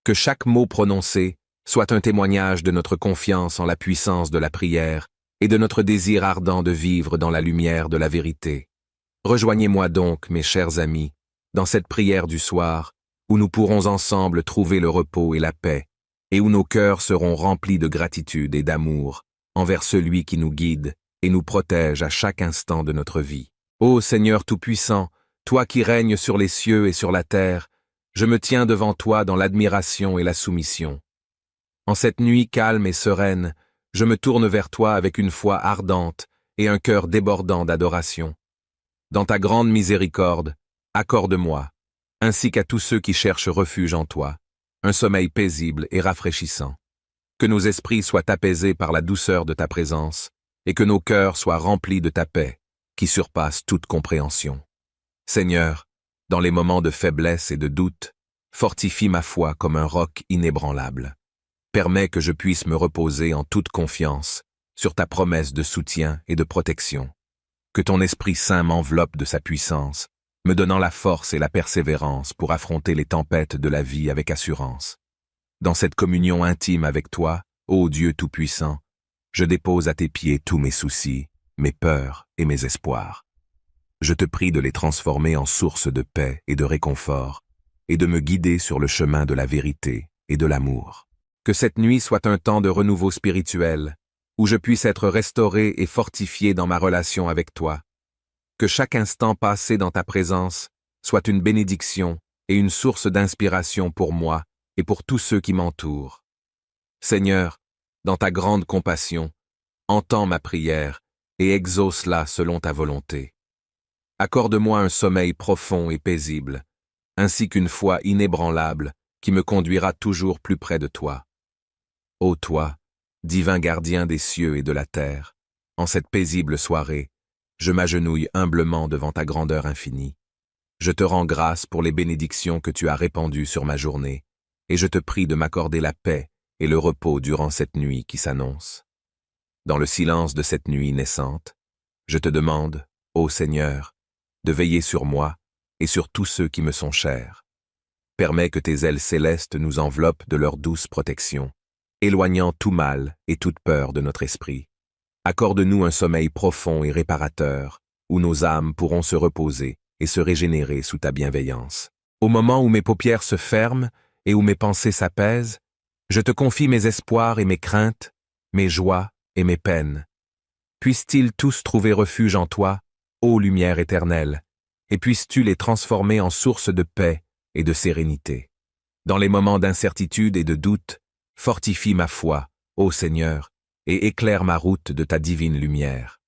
Que chaque mot prononcé soit un témoignage de notre confiance en la puissance de la prière et de notre désir ardent de vivre dans la lumière de la vérité. Rejoignez-moi donc, mes chers amis, dans cette prière du soir, où nous pourrons ensemble trouver le repos et la paix, et où nos cœurs seront remplis de gratitude et d'amour envers celui qui nous guide et nous protège à chaque instant de notre vie. Ô Seigneur Tout-Puissant, toi qui règnes sur les cieux et sur la terre, je me tiens devant toi dans l'admiration et la soumission. En cette nuit calme et sereine, je me tourne vers toi avec une foi ardente et un cœur débordant d'adoration. Dans ta grande miséricorde, Accorde-moi, ainsi qu'à tous ceux qui cherchent refuge en toi, un sommeil paisible et rafraîchissant. Que nos esprits soient apaisés par la douceur de ta présence, et que nos cœurs soient remplis de ta paix, qui surpasse toute compréhension. Seigneur, dans les moments de faiblesse et de doute, fortifie ma foi comme un roc inébranlable. Permets que je puisse me reposer en toute confiance sur ta promesse de soutien et de protection. Que ton Esprit Saint m'enveloppe de sa puissance, me donnant la force et la persévérance pour affronter les tempêtes de la vie avec assurance. Dans cette communion intime avec toi, ô Dieu Tout-Puissant, je dépose à tes pieds tous mes soucis, mes peurs et mes espoirs. Je te prie de les transformer en source de paix et de réconfort, et de me guider sur le chemin de la vérité et de l'amour. Que cette nuit soit un temps de renouveau spirituel, où je puisse être restauré et fortifié dans ma relation avec toi. Que chaque instant passé dans ta présence soit une bénédiction et une source d'inspiration pour moi et pour tous ceux qui m'entourent. Seigneur, dans ta grande compassion, entends ma prière et exauce-la selon ta volonté. Accorde-moi un sommeil profond et paisible, ainsi qu'une foi inébranlable qui me conduira toujours plus près de toi. Ô toi, divin gardien des cieux et de la terre, en cette paisible soirée, je m'agenouille humblement devant ta grandeur infinie. Je te rends grâce pour les bénédictions que tu as répandues sur ma journée, et je te prie de m'accorder la paix et le repos durant cette nuit qui s'annonce. Dans le silence de cette nuit naissante, je te demande, ô Seigneur, de veiller sur moi et sur tous ceux qui me sont chers. Permets que tes ailes célestes nous enveloppent de leur douce protection, éloignant tout mal et toute peur de notre esprit. Accorde-nous un sommeil profond et réparateur, où nos âmes pourront se reposer et se régénérer sous ta bienveillance. Au moment où mes paupières se ferment et où mes pensées s'apaisent, je te confie mes espoirs et mes craintes, mes joies et mes peines. Puissent-ils tous trouver refuge en toi, ô lumière éternelle, et puisses-tu les transformer en source de paix et de sérénité. Dans les moments d'incertitude et de doute, fortifie ma foi, ô Seigneur, et éclaire ma route de ta divine lumière.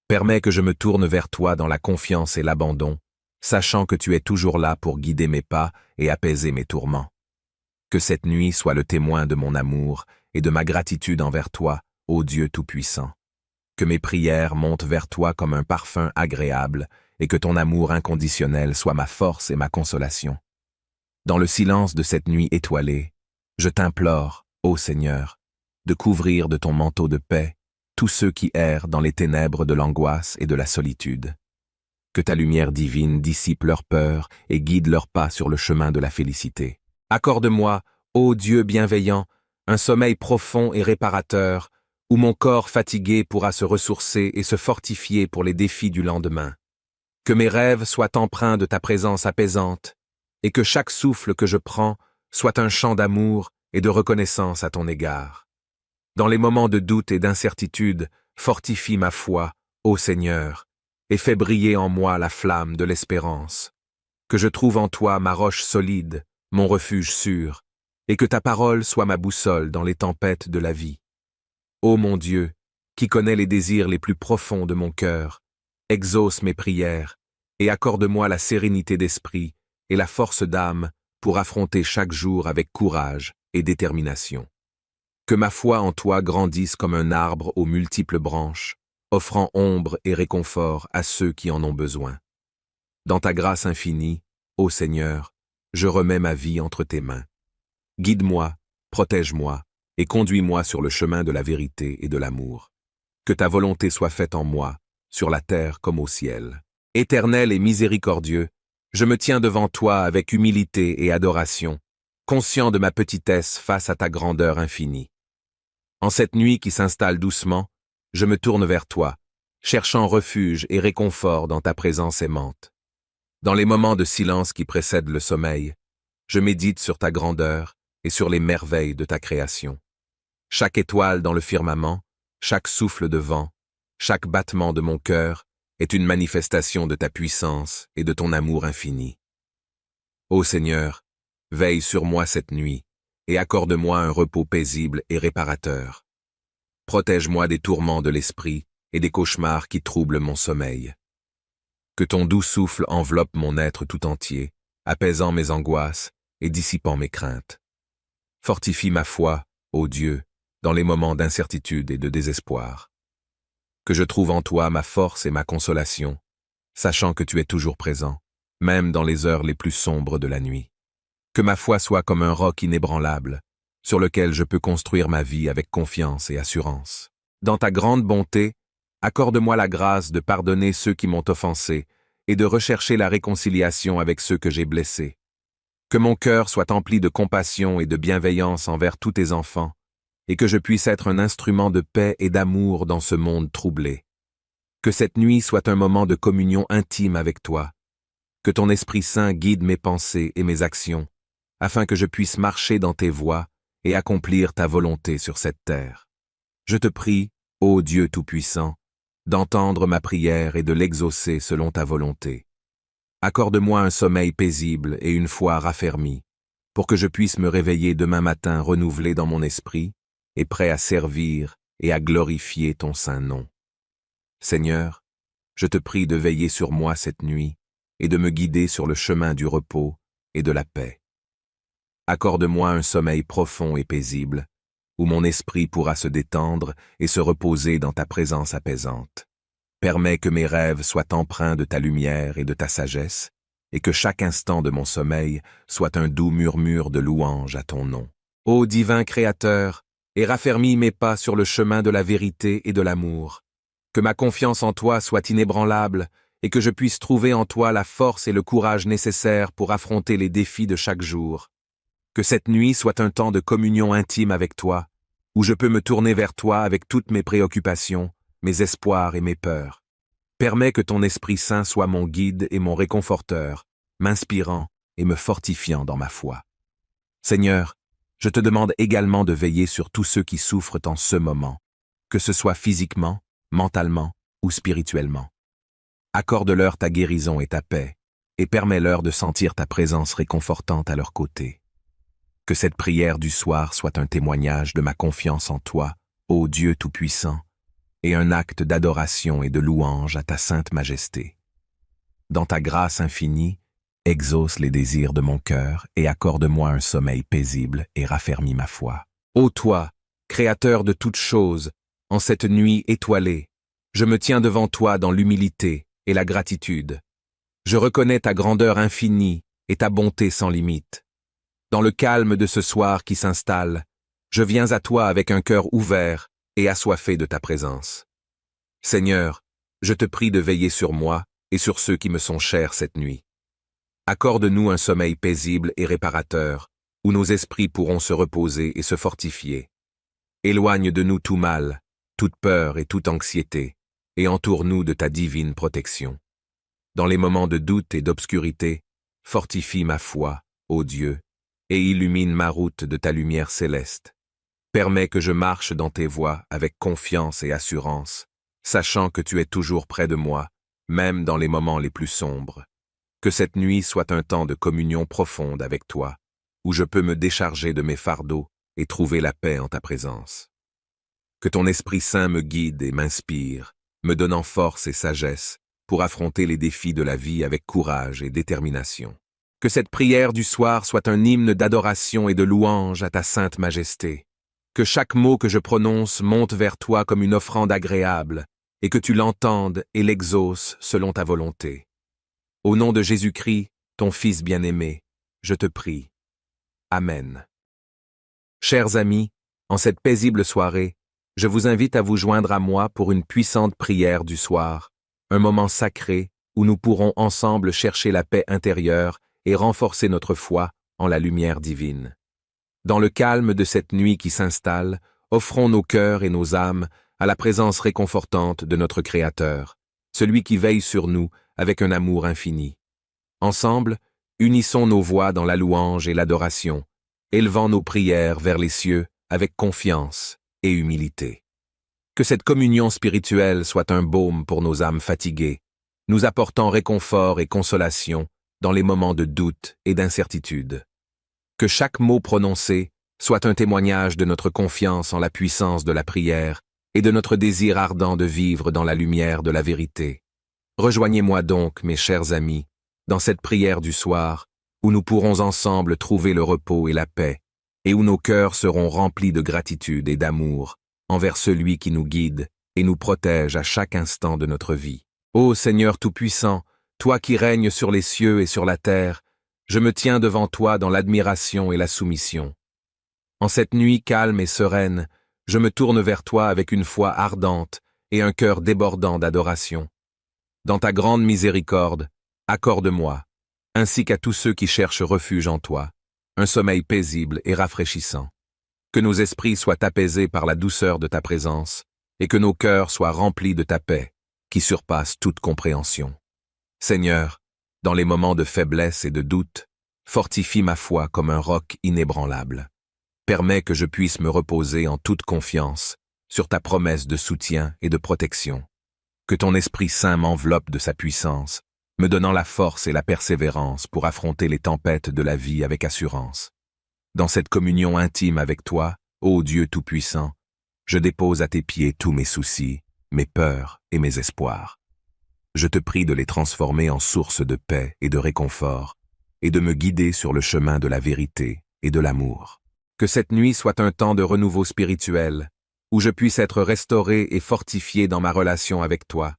Permets que je me tourne vers toi dans la confiance et l'abandon, sachant que tu es toujours là pour guider mes pas et apaiser mes tourments. Que cette nuit soit le témoin de mon amour et de ma gratitude envers toi, ô Dieu Tout-Puissant. Que mes prières montent vers toi comme un parfum agréable et que ton amour inconditionnel soit ma force et ma consolation. Dans le silence de cette nuit étoilée, je t'implore, ô Seigneur, de couvrir de ton manteau de paix tous ceux qui errent dans les ténèbres de l'angoisse et de la solitude. Que ta lumière divine dissipe leurs peurs et guide leurs pas sur le chemin de la félicité. Accorde-moi, ô Dieu bienveillant, un sommeil profond et réparateur, où mon corps fatigué pourra se ressourcer et se fortifier pour les défis du lendemain. Que mes rêves soient empreints de ta présence apaisante, et que chaque souffle que je prends soit un chant d'amour et de reconnaissance à ton égard. Dans les moments de doute et d'incertitude, fortifie ma foi, ô Seigneur, et fais briller en moi la flamme de l'espérance. Que je trouve en toi ma roche solide, mon refuge sûr, et que ta parole soit ma boussole dans les tempêtes de la vie. Ô mon Dieu, qui connais les désirs les plus profonds de mon cœur, exauce mes prières et accorde-moi la sérénité d'esprit et la force d'âme pour affronter chaque jour avec courage et détermination. Que ma foi en toi grandisse comme un arbre aux multiples branches, offrant ombre et réconfort à ceux qui en ont besoin. Dans ta grâce infinie, ô Seigneur, je remets ma vie entre tes mains. Guide-moi, protège-moi et conduis-moi sur le chemin de la vérité et de l'amour. Que ta volonté soit faite en moi, sur la terre comme au ciel. Éternel et miséricordieux, je me tiens devant toi avec humilité et adoration, conscient de ma petitesse face à ta grandeur infinie. En cette nuit qui s'installe doucement, je me tourne vers toi, cherchant refuge et réconfort dans ta présence aimante. Dans les moments de silence qui précèdent le sommeil, je médite sur ta grandeur et sur les merveilles de ta création. Chaque étoile dans le firmament, chaque souffle de vent, chaque battement de mon cœur est une manifestation de ta puissance et de ton amour infini. Ô Seigneur, veille sur moi cette nuit et accorde-moi un repos paisible et réparateur. Protège-moi des tourments de l'esprit et des cauchemars qui troublent mon sommeil. Que ton doux souffle enveloppe mon être tout entier, apaisant mes angoisses et dissipant mes craintes. Fortifie ma foi, ô Dieu, dans les moments d'incertitude et de désespoir. Que je trouve en toi ma force et ma consolation, sachant que tu es toujours présent, même dans les heures les plus sombres de la nuit. Que ma foi soit comme un roc inébranlable, sur lequel je peux construire ma vie avec confiance et assurance. Dans ta grande bonté, accorde-moi la grâce de pardonner ceux qui m'ont offensé et de rechercher la réconciliation avec ceux que j'ai blessés. Que mon cœur soit empli de compassion et de bienveillance envers tous tes enfants, et que je puisse être un instrument de paix et d'amour dans ce monde troublé. Que cette nuit soit un moment de communion intime avec toi. Que ton Esprit Saint guide mes pensées et mes actions, afin que je puisse marcher dans tes voies et accomplir ta volonté sur cette terre. Je te prie, ô Dieu Tout-Puissant, d'entendre ma prière et de l'exaucer selon ta volonté. Accorde-moi un sommeil paisible et une foi raffermie, pour que je puisse me réveiller demain matin renouvelé dans mon esprit et prêt à servir et à glorifier ton saint nom. Seigneur, je te prie de veiller sur moi cette nuit et de me guider sur le chemin du repos et de la paix. Accorde-moi un sommeil profond et paisible, où mon esprit pourra se détendre et se reposer dans ta présence apaisante. Permets que mes rêves soient empreints de ta lumière et de ta sagesse, et que chaque instant de mon sommeil soit un doux murmure de louange à ton nom. Ô divin Créateur, et raffermis mes pas sur le chemin de la vérité et de l'amour. Que ma confiance en toi soit inébranlable, et que je puisse trouver en toi la force et le courage nécessaires pour affronter les défis de chaque jour. Que cette nuit soit un temps de communion intime avec toi, où je peux me tourner vers toi avec toutes mes préoccupations, mes espoirs et mes peurs. Permets que ton Esprit Saint soit mon guide et mon réconforteur, m'inspirant et me fortifiant dans ma foi. Seigneur, je te demande également de veiller sur tous ceux qui souffrent en ce moment, que ce soit physiquement, mentalement ou spirituellement. Accorde-leur ta guérison et ta paix, et permets-leur de sentir ta présence réconfortante à leur côté. Que cette prière du soir soit un témoignage de ma confiance en toi, ô Dieu Tout-Puissant, et un acte d'adoration et de louange à ta sainte majesté. Dans ta grâce infinie, exauce les désirs de mon cœur et accorde-moi un sommeil paisible et raffermis ma foi. Ô toi, Créateur de toutes choses, en cette nuit étoilée, je me tiens devant toi dans l'humilité et la gratitude. Je reconnais ta grandeur infinie et ta bonté sans limite. Dans le calme de ce soir qui s'installe, je viens à toi avec un cœur ouvert et assoiffé de ta présence. Seigneur, je te prie de veiller sur moi et sur ceux qui me sont chers cette nuit. Accorde-nous un sommeil paisible et réparateur, où nos esprits pourront se reposer et se fortifier. Éloigne de nous tout mal, toute peur et toute anxiété, et entoure-nous de ta divine protection. Dans les moments de doute et d'obscurité, fortifie ma foi, ô Dieu, et illumine ma route de ta lumière céleste. Permets que je marche dans tes voies avec confiance et assurance, sachant que tu es toujours près de moi, même dans les moments les plus sombres. Que cette nuit soit un temps de communion profonde avec toi, où je peux me décharger de mes fardeaux et trouver la paix en ta présence. Que ton Esprit Saint me guide et m'inspire, me donnant force et sagesse pour affronter les défis de la vie avec courage et détermination. Que cette prière du soir soit un hymne d'adoration et de louange à ta sainte majesté. Que chaque mot que je prononce monte vers toi comme une offrande agréable, et que tu l'entendes et l'exauces selon ta volonté. Au nom de Jésus-Christ, ton Fils bien-aimé, je te prie. Amen. Chers amis, en cette paisible soirée, je vous invite à vous joindre à moi pour une puissante prière du soir, un moment sacré où nous pourrons ensemble chercher la paix intérieure et renforcer notre foi en la lumière divine. Dans le calme de cette nuit qui s'installe, offrons nos cœurs et nos âmes à la présence réconfortante de notre Créateur, celui qui veille sur nous avec un amour infini. Ensemble, unissons nos voix dans la louange et l'adoration, élevant nos prières vers les cieux avec confiance et humilité. Que cette communion spirituelle soit un baume pour nos âmes fatiguées, nous apportant réconfort et consolation dans les moments de doute et d'incertitude. Que chaque mot prononcé soit un témoignage de notre confiance en la puissance de la prière et de notre désir ardent de vivre dans la lumière de la vérité. Rejoignez-moi donc, mes chers amis, dans cette prière du soir, où nous pourrons ensemble trouver le repos et la paix, et où nos cœurs seront remplis de gratitude et d'amour envers celui qui nous guide et nous protège à chaque instant de notre vie. Ô Seigneur Tout-Puissant, toi qui règnes sur les cieux et sur la terre, je me tiens devant toi dans l'admiration et la soumission. En cette nuit calme et sereine, je me tourne vers toi avec une foi ardente et un cœur débordant d'adoration. Dans ta grande miséricorde, accorde-moi, ainsi qu'à tous ceux qui cherchent refuge en toi, un sommeil paisible et rafraîchissant. Que nos esprits soient apaisés par la douceur de ta présence, et que nos cœurs soient remplis de ta paix, qui surpasse toute compréhension. Seigneur, dans les moments de faiblesse et de doute, fortifie ma foi comme un roc inébranlable. Permets que je puisse me reposer en toute confiance sur ta promesse de soutien et de protection. Que ton Esprit Saint m'enveloppe de sa puissance, me donnant la force et la persévérance pour affronter les tempêtes de la vie avec assurance. Dans cette communion intime avec toi, ô Dieu Tout-Puissant, je dépose à tes pieds tous mes soucis, mes peurs et mes espoirs. Je te prie de les transformer en source de paix et de réconfort, et de me guider sur le chemin de la vérité et de l'amour. Que cette nuit soit un temps de renouveau spirituel, où je puisse être restauré et fortifié dans ma relation avec toi.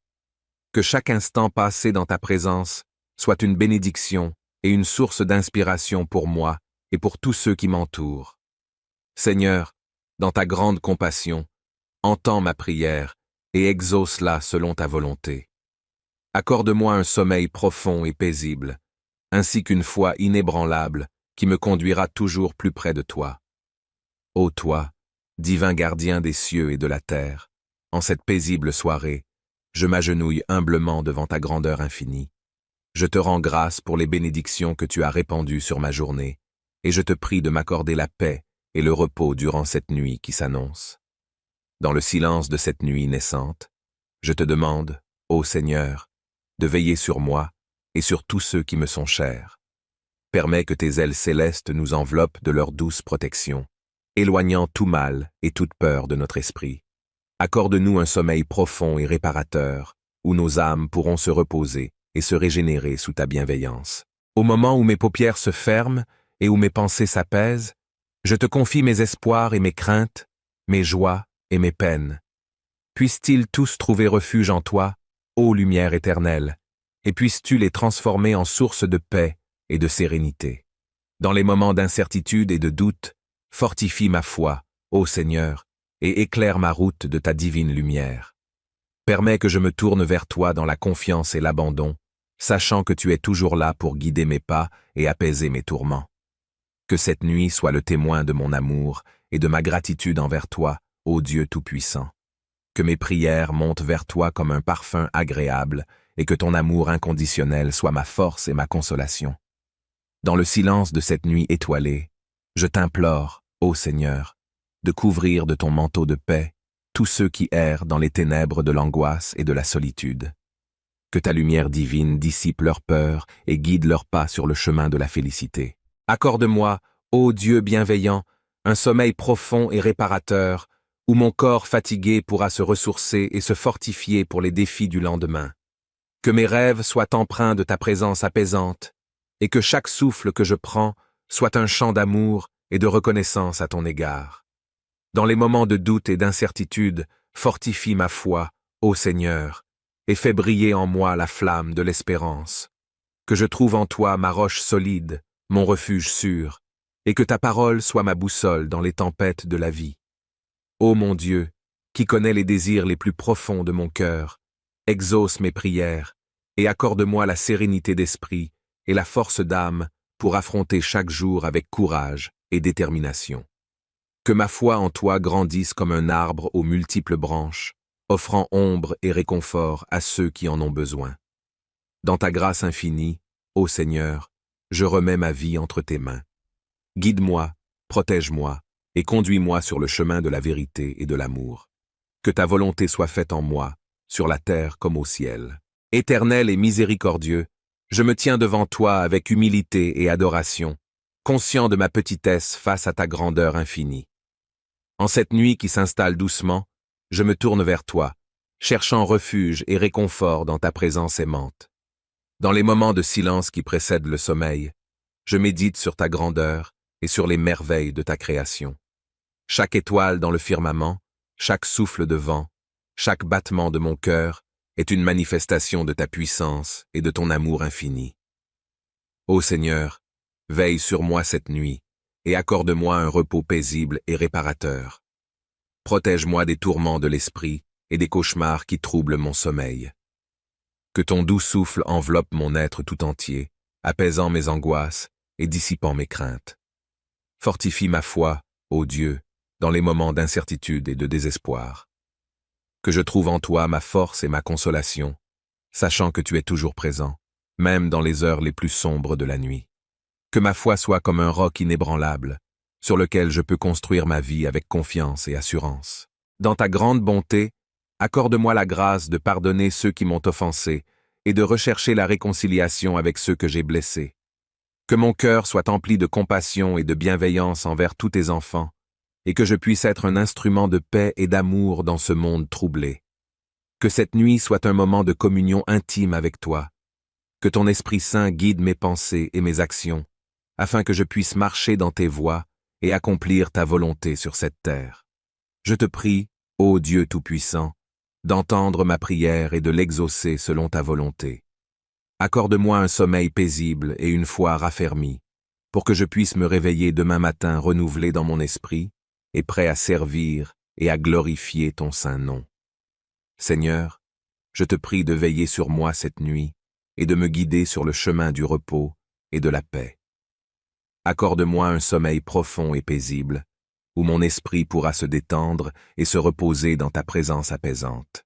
Que chaque instant passé dans ta présence soit une bénédiction et une source d'inspiration pour moi et pour tous ceux qui m'entourent. Seigneur, dans ta grande compassion, entends ma prière et exauce-la selon ta volonté. Accorde-moi un sommeil profond et paisible, ainsi qu'une foi inébranlable qui me conduira toujours plus près de toi. Ô toi, divin gardien des cieux et de la terre, en cette paisible soirée, je m'agenouille humblement devant ta grandeur infinie. Je te rends grâce pour les bénédictions que tu as répandues sur ma journée, et je te prie de m'accorder la paix et le repos durant cette nuit qui s'annonce. Dans le silence de cette nuit naissante, je te demande, ô Seigneur, de veiller sur moi et sur tous ceux qui me sont chers. Permets que tes ailes célestes nous enveloppent de leur douce protection, éloignant tout mal et toute peur de notre esprit. Accorde-nous un sommeil profond et réparateur, où nos âmes pourront se reposer et se régénérer sous ta bienveillance. Au moment où mes paupières se ferment et où mes pensées s'apaisent, je te confie mes espoirs et mes craintes, mes joies et mes peines. Puissent-ils tous trouver refuge en toi, ô lumière éternelle, et puisses-tu les transformer en source de paix et de sérénité. Dans les moments d'incertitude et de doute, fortifie ma foi, ô Seigneur, et éclaire ma route de ta divine lumière. Permets que je me tourne vers toi dans la confiance et l'abandon, sachant que tu es toujours là pour guider mes pas et apaiser mes tourments. Que cette nuit soit le témoin de mon amour et de ma gratitude envers toi, ô Dieu Tout-Puissant. Que mes prières montent vers toi comme un parfum agréable et que ton amour inconditionnel soit ma force et ma consolation. Dans le silence de cette nuit étoilée, je t'implore, ô Seigneur, de couvrir de ton manteau de paix tous ceux qui errent dans les ténèbres de l'angoisse et de la solitude. Que ta lumière divine dissipe leurs peurs et guide leurs pas sur le chemin de la félicité. Accorde-moi, ô Dieu bienveillant, un sommeil profond et réparateur, où mon corps fatigué pourra se ressourcer et se fortifier pour les défis du lendemain. Que mes rêves soient empreints de ta présence apaisante, et que chaque souffle que je prends soit un chant d'amour et de reconnaissance à ton égard. Dans les moments de doute et d'incertitude, fortifie ma foi, ô Seigneur, et fais briller en moi la flamme de l'espérance. Que je trouve en toi ma roche solide, mon refuge sûr, et que ta parole soit ma boussole dans les tempêtes de la vie. Ô mon Dieu, qui connais les désirs les plus profonds de mon cœur, exauce mes prières et accorde-moi la sérénité d'esprit et la force d'âme pour affronter chaque jour avec courage et détermination. Que ma foi en toi grandisse comme un arbre aux multiples branches, offrant ombre et réconfort à ceux qui en ont besoin. Dans ta grâce infinie, ô Seigneur, je remets ma vie entre tes mains. Guide-moi, protège-moi et conduis-moi sur le chemin de la vérité et de l'amour. Que ta volonté soit faite en moi, sur la terre comme au ciel. Éternel et miséricordieux, je me tiens devant toi avec humilité et adoration, conscient de ma petitesse face à ta grandeur infinie. En cette nuit qui s'installe doucement, je me tourne vers toi, cherchant refuge et réconfort dans ta présence aimante. Dans les moments de silence qui précèdent le sommeil, je médite sur ta grandeur et sur les merveilles de ta création. Chaque étoile dans le firmament, chaque souffle de vent, chaque battement de mon cœur est une manifestation de ta puissance et de ton amour infini. Ô Seigneur, veille sur moi cette nuit et accorde-moi un repos paisible et réparateur. Protège-moi des tourments de l'esprit et des cauchemars qui troublent mon sommeil. Que ton doux souffle enveloppe mon être tout entier, apaisant mes angoisses et dissipant mes craintes. Fortifie ma foi, ô Dieu, dans les moments d'incertitude et de désespoir. Que je trouve en toi ma force et ma consolation, sachant que tu es toujours présent, même dans les heures les plus sombres de la nuit. Que ma foi soit comme un roc inébranlable, sur lequel je peux construire ma vie avec confiance et assurance. Dans ta grande bonté, accorde-moi la grâce de pardonner ceux qui m'ont offensé et de rechercher la réconciliation avec ceux que j'ai blessés. Que mon cœur soit empli de compassion et de bienveillance envers tous tes enfants, et que je puisse être un instrument de paix et d'amour dans ce monde troublé. Que cette nuit soit un moment de communion intime avec toi. Que ton Esprit Saint guide mes pensées et mes actions, afin que je puisse marcher dans tes voies et accomplir ta volonté sur cette terre. Je te prie, ô Dieu Tout-Puissant, d'entendre ma prière et de l'exaucer selon ta volonté. Accorde-moi un sommeil paisible et une foi raffermie, pour que je puisse me réveiller demain matin renouvelé dans mon esprit et prêt à servir et à glorifier ton saint nom. Seigneur, je te prie de veiller sur moi cette nuit et de me guider sur le chemin du repos et de la paix. Accorde-moi un sommeil profond et paisible, où mon esprit pourra se détendre et se reposer dans ta présence apaisante.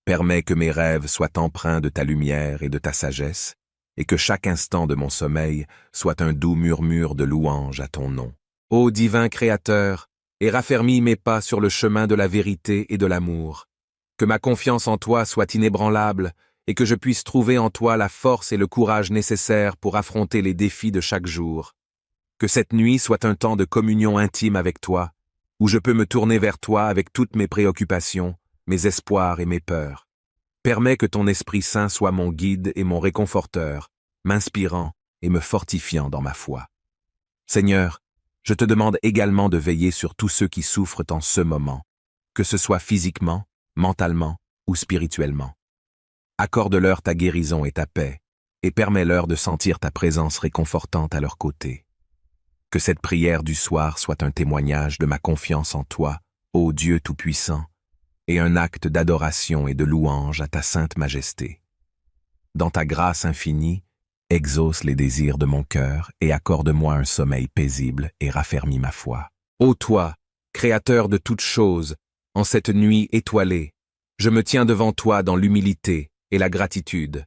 Permets que mes rêves soient empreints de ta lumière et de ta sagesse, et que chaque instant de mon sommeil soit un doux murmure de louange à ton nom. Ô divin Créateur, et raffermis mes pas sur le chemin de la vérité et de l'amour. Que ma confiance en toi soit inébranlable, et que je puisse trouver en toi la force et le courage nécessaires pour affronter les défis de chaque jour. Que cette nuit soit un temps de communion intime avec toi, où je peux me tourner vers toi avec toutes mes préoccupations, mes espoirs et mes peurs. Permets que ton Esprit Saint soit mon guide et mon réconforteur, m'inspirant et me fortifiant dans ma foi. Seigneur, je te demande également de veiller sur tous ceux qui souffrent en ce moment, que ce soit physiquement, mentalement ou spirituellement. Accorde-leur ta guérison et ta paix, et permets-leur de sentir ta présence réconfortante à leur côté. Que cette prière du soir soit un témoignage de ma confiance en toi, ô Dieu Tout-Puissant, et un acte d'adoration et de louange à ta sainte majesté. Dans ta grâce infinie, exauce les désirs de mon cœur et accorde-moi un sommeil paisible et raffermis ma foi. Ô toi, Créateur de toutes choses, en cette nuit étoilée, je me tiens devant toi dans l'humilité et la gratitude.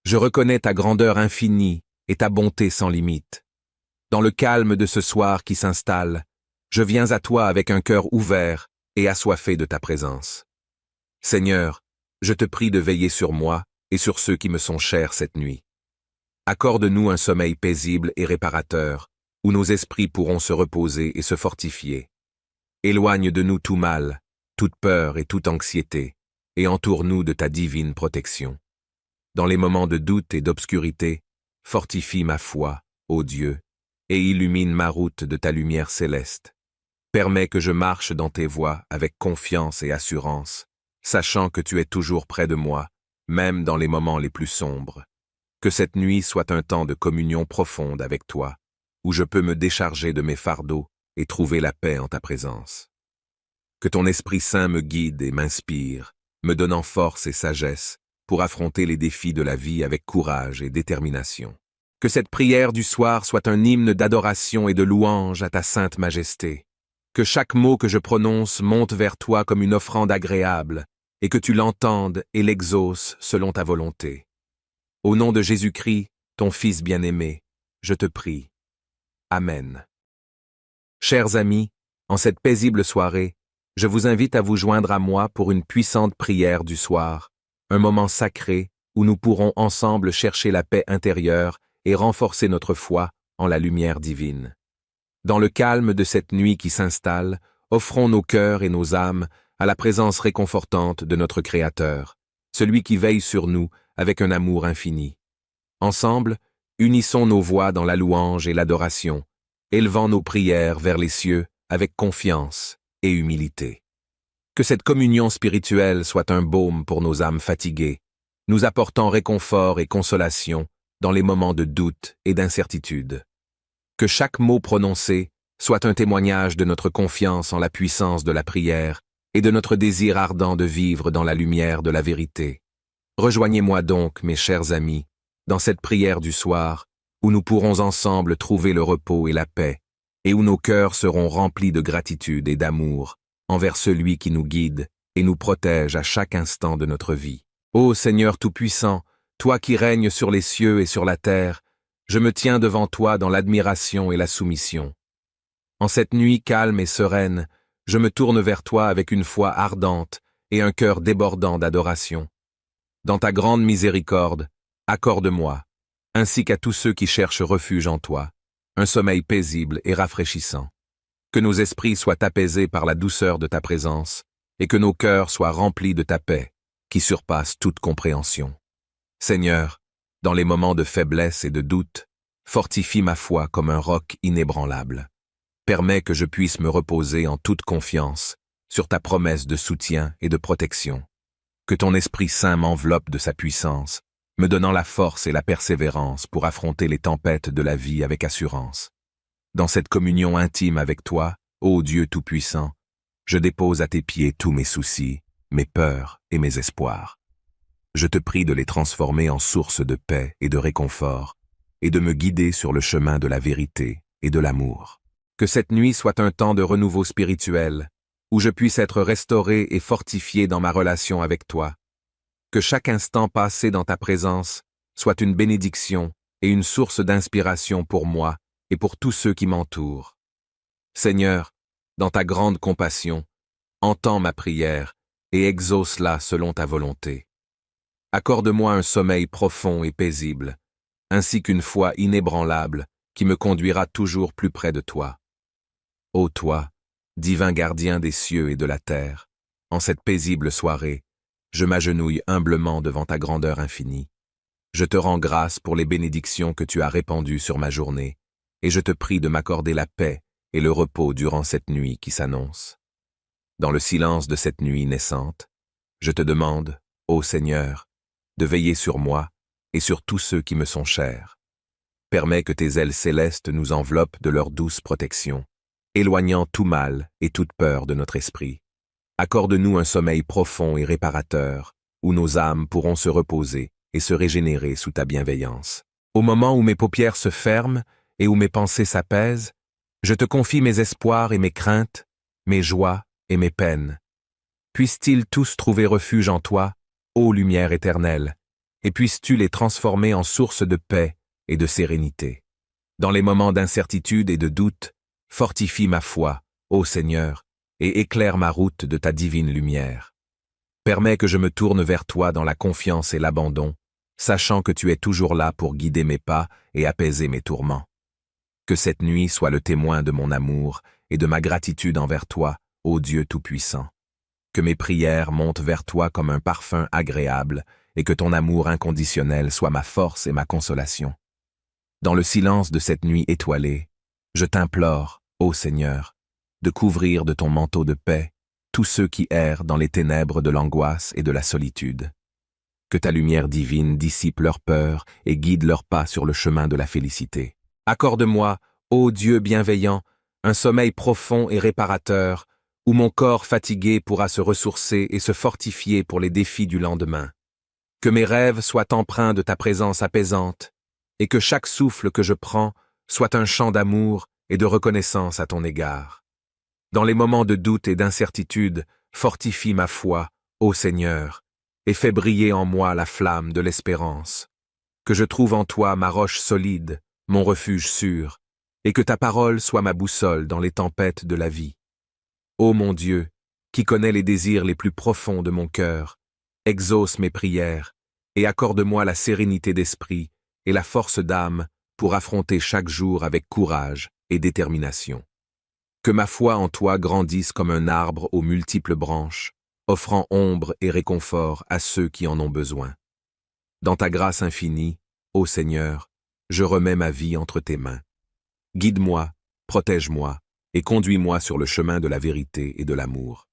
Je reconnais ta grandeur infinie et ta bonté sans limite. Dans le calme de ce soir qui s'installe, je viens à toi avec un cœur ouvert et assoiffé de ta présence. Seigneur, je te prie de veiller sur moi et sur ceux qui me sont chers cette nuit. Accorde-nous un sommeil paisible et réparateur, où nos esprits pourront se reposer et se fortifier. Éloigne de nous tout mal, toute peur et toute anxiété, et entoure-nous de ta divine protection. Dans les moments de doute et d'obscurité, fortifie ma foi, ô Dieu, et illumine ma route de ta lumière céleste. Permets que je marche dans tes voies avec confiance et assurance, sachant que tu es toujours près de moi, même dans les moments les plus sombres. Que cette nuit soit un temps de communion profonde avec toi, où je peux me décharger de mes fardeaux et trouver la paix en ta présence. Que ton Esprit Saint me guide et m'inspire, me donnant force et sagesse pour affronter les défis de la vie avec courage et détermination. Que cette prière du soir soit un hymne d'adoration et de louange à ta sainte majesté. Que chaque mot que je prononce monte vers toi comme une offrande agréable, et que tu l'entendes et l'exauces selon ta volonté. Au nom de Jésus-Christ, ton Fils bien-aimé, je te prie. Amen. Chers amis, en cette paisible soirée, je vous invite à vous joindre à moi pour une puissante prière du soir, un moment sacré où nous pourrons ensemble chercher la paix intérieure et renforcer notre foi en la lumière divine. Dans le calme de cette nuit qui s'installe, offrons nos cœurs et nos âmes à la présence réconfortante de notre Créateur, celui qui veille sur nous avec un amour infini. Ensemble, unissons nos voix dans la louange et l'adoration, élevant nos prières vers les cieux avec confiance et humilité. Que cette communion spirituelle soit un baume pour nos âmes fatiguées, nous apportant réconfort et consolation dans les moments de doute et d'incertitude. Que chaque mot prononcé soit un témoignage de notre confiance en la puissance de la prière et de notre désir ardent de vivre dans la lumière de la vérité. Rejoignez-moi donc, mes chers amis, dans cette prière du soir, où nous pourrons ensemble trouver le repos et la paix, et où nos cœurs seront remplis de gratitude et d'amour envers celui qui nous guide et nous protège à chaque instant de notre vie. Ô Seigneur Tout-Puissant, toi qui règnes sur les cieux et sur la terre, je me tiens devant toi dans l'admiration et la soumission. En cette nuit calme et sereine, je me tourne vers toi avec une foi ardente et un cœur débordant d'adoration. Dans ta grande miséricorde, accorde-moi, ainsi qu'à tous ceux qui cherchent refuge en toi, un sommeil paisible et rafraîchissant. Que nos esprits soient apaisés par la douceur de ta présence, et que nos cœurs soient remplis de ta paix, qui surpasse toute compréhension. Seigneur, dans les moments de faiblesse et de doute, fortifie ma foi comme un roc inébranlable. Permets que je puisse me reposer en toute confiance sur ta promesse de soutien et de protection. Que ton Esprit Saint m'enveloppe de sa puissance, me donnant la force et la persévérance pour affronter les tempêtes de la vie avec assurance. Dans cette communion intime avec toi, ô Dieu Tout-Puissant, je dépose à tes pieds tous mes soucis, mes peurs et mes espoirs. Je te prie de les transformer en source de paix et de réconfort, et de me guider sur le chemin de la vérité et de l'amour. Que cette nuit soit un temps de renouveau spirituel, où je puisse être restauré et fortifié dans ma relation avec toi. Que chaque instant passé dans ta présence soit une bénédiction et une source d'inspiration pour moi et pour tous ceux qui m'entourent. Seigneur, dans ta grande compassion, entends ma prière et exauce-la selon ta volonté. Accorde-moi un sommeil profond et paisible, ainsi qu'une foi inébranlable qui me conduira toujours plus près de toi. Ô toi, divin gardien des cieux et de la terre, en cette paisible soirée, je m'agenouille humblement devant ta grandeur infinie. Je te rends grâce pour les bénédictions que tu as répandues sur ma journée, et je te prie de m'accorder la paix et le repos durant cette nuit qui s'annonce. Dans le silence de cette nuit naissante, je te demande, ô Seigneur, de veiller sur moi et sur tous ceux qui me sont chers. Permets que tes ailes célestes nous enveloppent de leur douce protection, éloignant tout mal et toute peur de notre esprit. Accorde-nous un sommeil profond et réparateur, où nos âmes pourront se reposer et se régénérer sous ta bienveillance. Au moment où mes paupières se ferment et où mes pensées s'apaisent, je te confie mes espoirs et mes craintes, mes joies et mes peines. Puissent-ils tous trouver refuge en toi, ô lumière éternelle, et puisses-tu les transformer en source de paix et de sérénité. Dans les moments d'incertitude et de doute, fortifie ma foi, ô Seigneur, et éclaire ma route de ta divine lumière. Permets que je me tourne vers toi dans la confiance et l'abandon, sachant que tu es toujours là pour guider mes pas et apaiser mes tourments. Que cette nuit soit le témoin de mon amour et de ma gratitude envers toi, ô Dieu Tout-Puissant. Que mes prières montent vers toi comme un parfum agréable et que ton amour inconditionnel soit ma force et ma consolation. Dans le silence de cette nuit étoilée, je t'implore, ô Seigneur, de couvrir de ton manteau de paix tous ceux qui errent dans les ténèbres de l'angoisse et de la solitude. Que ta lumière divine dissipe leurs peurs et guide leurs pas sur le chemin de la félicité. Accorde-moi, ô Dieu bienveillant, un sommeil profond et réparateur, où mon corps fatigué pourra se ressourcer et se fortifier pour les défis du lendemain. Que mes rêves soient empreints de ta présence apaisante, et que chaque souffle que je prends soit un chant d'amour et de reconnaissance à ton égard. Dans les moments de doute et d'incertitude, fortifie ma foi, ô Seigneur, et fais briller en moi la flamme de l'espérance. Que je trouve en toi ma roche solide, mon refuge sûr, et que ta parole soit ma boussole dans les tempêtes de la vie. Ô mon Dieu, qui connais les désirs les plus profonds de mon cœur, exauce mes prières et accorde-moi la sérénité d'esprit et la force d'âme pour affronter chaque jour avec courage et détermination. Que ma foi en toi grandisse comme un arbre aux multiples branches, offrant ombre et réconfort à ceux qui en ont besoin. Dans ta grâce infinie, ô Seigneur, je remets ma vie entre tes mains. Guide-moi, protège-moi, et conduis-moi sur le chemin de la vérité et de l'amour.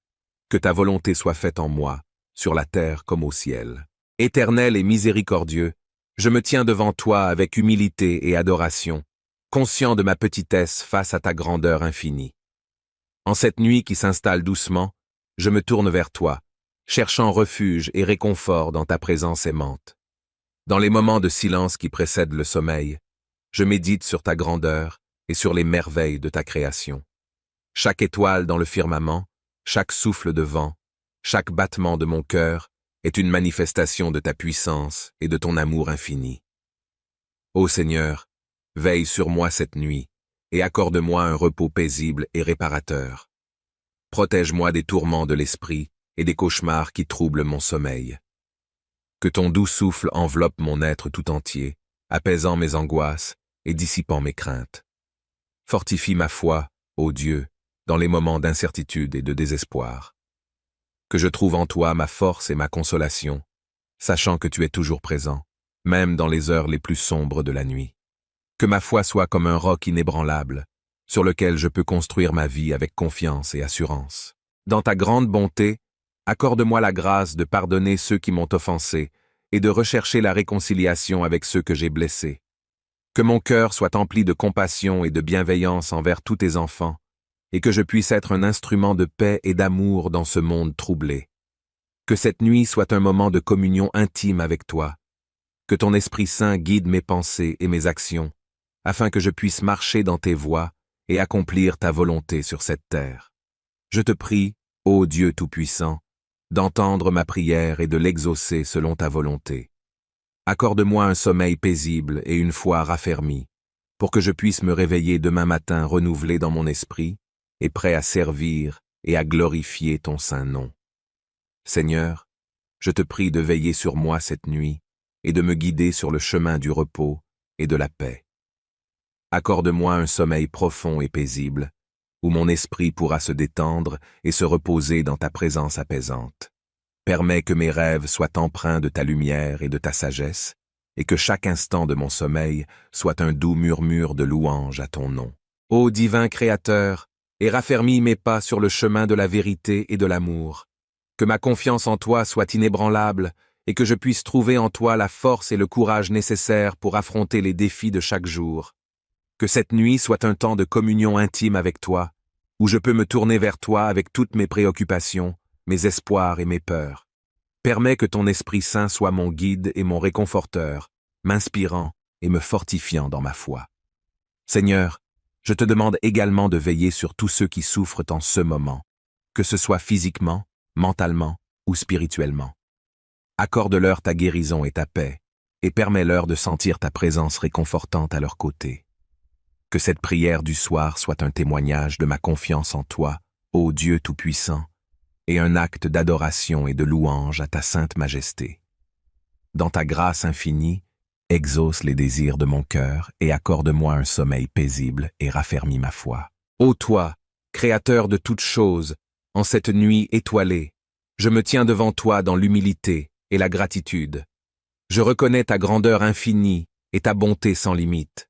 Que ta volonté soit faite en moi, sur la terre comme au ciel. Éternel et miséricordieux, je me tiens devant toi avec humilité et adoration, conscient de ma petitesse face à ta grandeur infinie. En cette nuit qui s'installe doucement, je me tourne vers toi, cherchant refuge et réconfort dans ta présence aimante. Dans les moments de silence qui précèdent le sommeil, je médite sur ta grandeur et sur les merveilles de ta création. Chaque étoile dans le firmament, chaque souffle de vent, chaque battement de mon cœur est une manifestation de ta puissance et de ton amour infini. Ô Seigneur, veille sur moi cette nuit et accorde-moi un repos paisible et réparateur. Protège-moi des tourments de l'esprit et des cauchemars qui troublent mon sommeil. Que ton doux souffle enveloppe mon être tout entier, apaisant mes angoisses et dissipant mes craintes. Fortifie ma foi, ô Dieu, dans les moments d'incertitude et de désespoir. Que je trouve en toi ma force et ma consolation, sachant que tu es toujours présent, même dans les heures les plus sombres de la nuit. Que ma foi soit comme un roc inébranlable, sur lequel je peux construire ma vie avec confiance et assurance. Dans ta grande bonté, accorde-moi la grâce de pardonner ceux qui m'ont offensé et de rechercher la réconciliation avec ceux que j'ai blessés. Que mon cœur soit empli de compassion et de bienveillance envers tous tes enfants, et que je puisse être un instrument de paix et d'amour dans ce monde troublé. Que cette nuit soit un moment de communion intime avec toi. Que ton Esprit Saint guide mes pensées et mes actions, afin que je puisse marcher dans tes voies et accomplir ta volonté sur cette terre. Je te prie, ô Dieu Tout-Puissant, d'entendre ma prière et de l'exaucer selon ta volonté. Accorde-moi un sommeil paisible et une foi raffermie, pour que je puisse me réveiller demain matin renouvelé dans mon esprit et prêt à servir et à glorifier ton saint nom. Seigneur, je te prie de veiller sur moi cette nuit et de me guider sur le chemin du repos et de la paix. Accorde-moi un sommeil profond et paisible, où mon esprit pourra se détendre et se reposer dans ta présence apaisante. Permets que mes rêves soient empreints de ta lumière et de ta sagesse, et que chaque instant de mon sommeil soit un doux murmure de louange à ton nom. Ô divin Créateur, et raffermis mes pas sur le chemin de la vérité et de l'amour. Que ma confiance en toi soit inébranlable, et que je puisse trouver en toi la force et le courage nécessaires pour affronter les défis de chaque jour. Que cette nuit soit un temps de communion intime avec toi, où je peux me tourner vers toi avec toutes mes préoccupations, mes espoirs et mes peurs. Permets que ton Esprit Saint soit mon guide et mon réconforteur, m'inspirant et me fortifiant dans ma foi. Seigneur, je te demande également de veiller sur tous ceux qui souffrent en ce moment, que ce soit physiquement, mentalement ou spirituellement. Accorde-leur ta guérison et ta paix, et permets-leur de sentir ta présence réconfortante à leur côté. Que cette prière du soir soit un témoignage de ma confiance en toi, ô Dieu Tout-Puissant, et un acte d'adoration et de louange à ta sainte majesté. Dans ta grâce infinie, exauce les désirs de mon cœur et accorde-moi un sommeil paisible et raffermis ma foi. Ô toi, Créateur de toutes choses, en cette nuit étoilée, je me tiens devant toi dans l'humilité et la gratitude. Je reconnais ta grandeur infinie et ta bonté sans limite.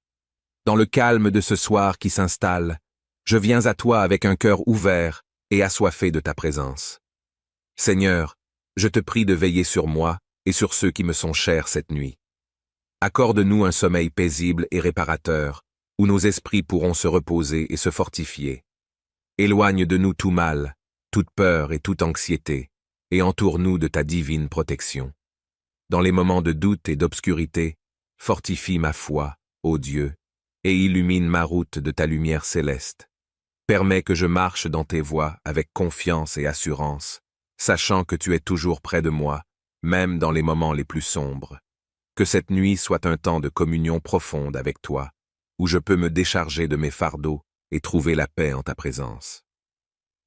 Dans le calme de ce soir qui s'installe, je viens à toi avec un cœur ouvert et assoiffé de ta présence. Seigneur, je te prie de veiller sur moi et sur ceux qui me sont chers cette nuit. Accorde-nous un sommeil paisible et réparateur, où nos esprits pourront se reposer et se fortifier. Éloigne de nous tout mal, toute peur et toute anxiété, et entoure-nous de ta divine protection. Dans les moments de doute et d'obscurité, fortifie ma foi, ô Dieu, et illumine ma route de ta lumière céleste. Permets que je marche dans tes voies avec confiance et assurance, sachant que tu es toujours près de moi, même dans les moments les plus sombres. Que cette nuit soit un temps de communion profonde avec toi, où je peux me décharger de mes fardeaux et trouver la paix en ta présence.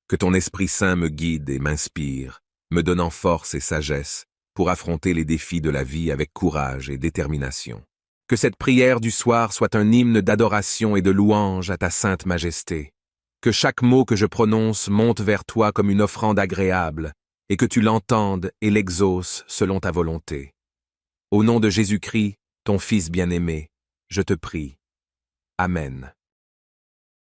Que ton Esprit Saint me guide et m'inspire, me donnant force et sagesse pour affronter les défis de la vie avec courage et détermination. Que cette prière du soir soit un hymne d'adoration et de louange à ta sainte majesté. Que chaque mot que je prononce monte vers toi comme une offrande agréable, et que tu l'entendes et l'exauces selon ta volonté. Au nom de Jésus-Christ, ton Fils bien-aimé, je te prie. Amen.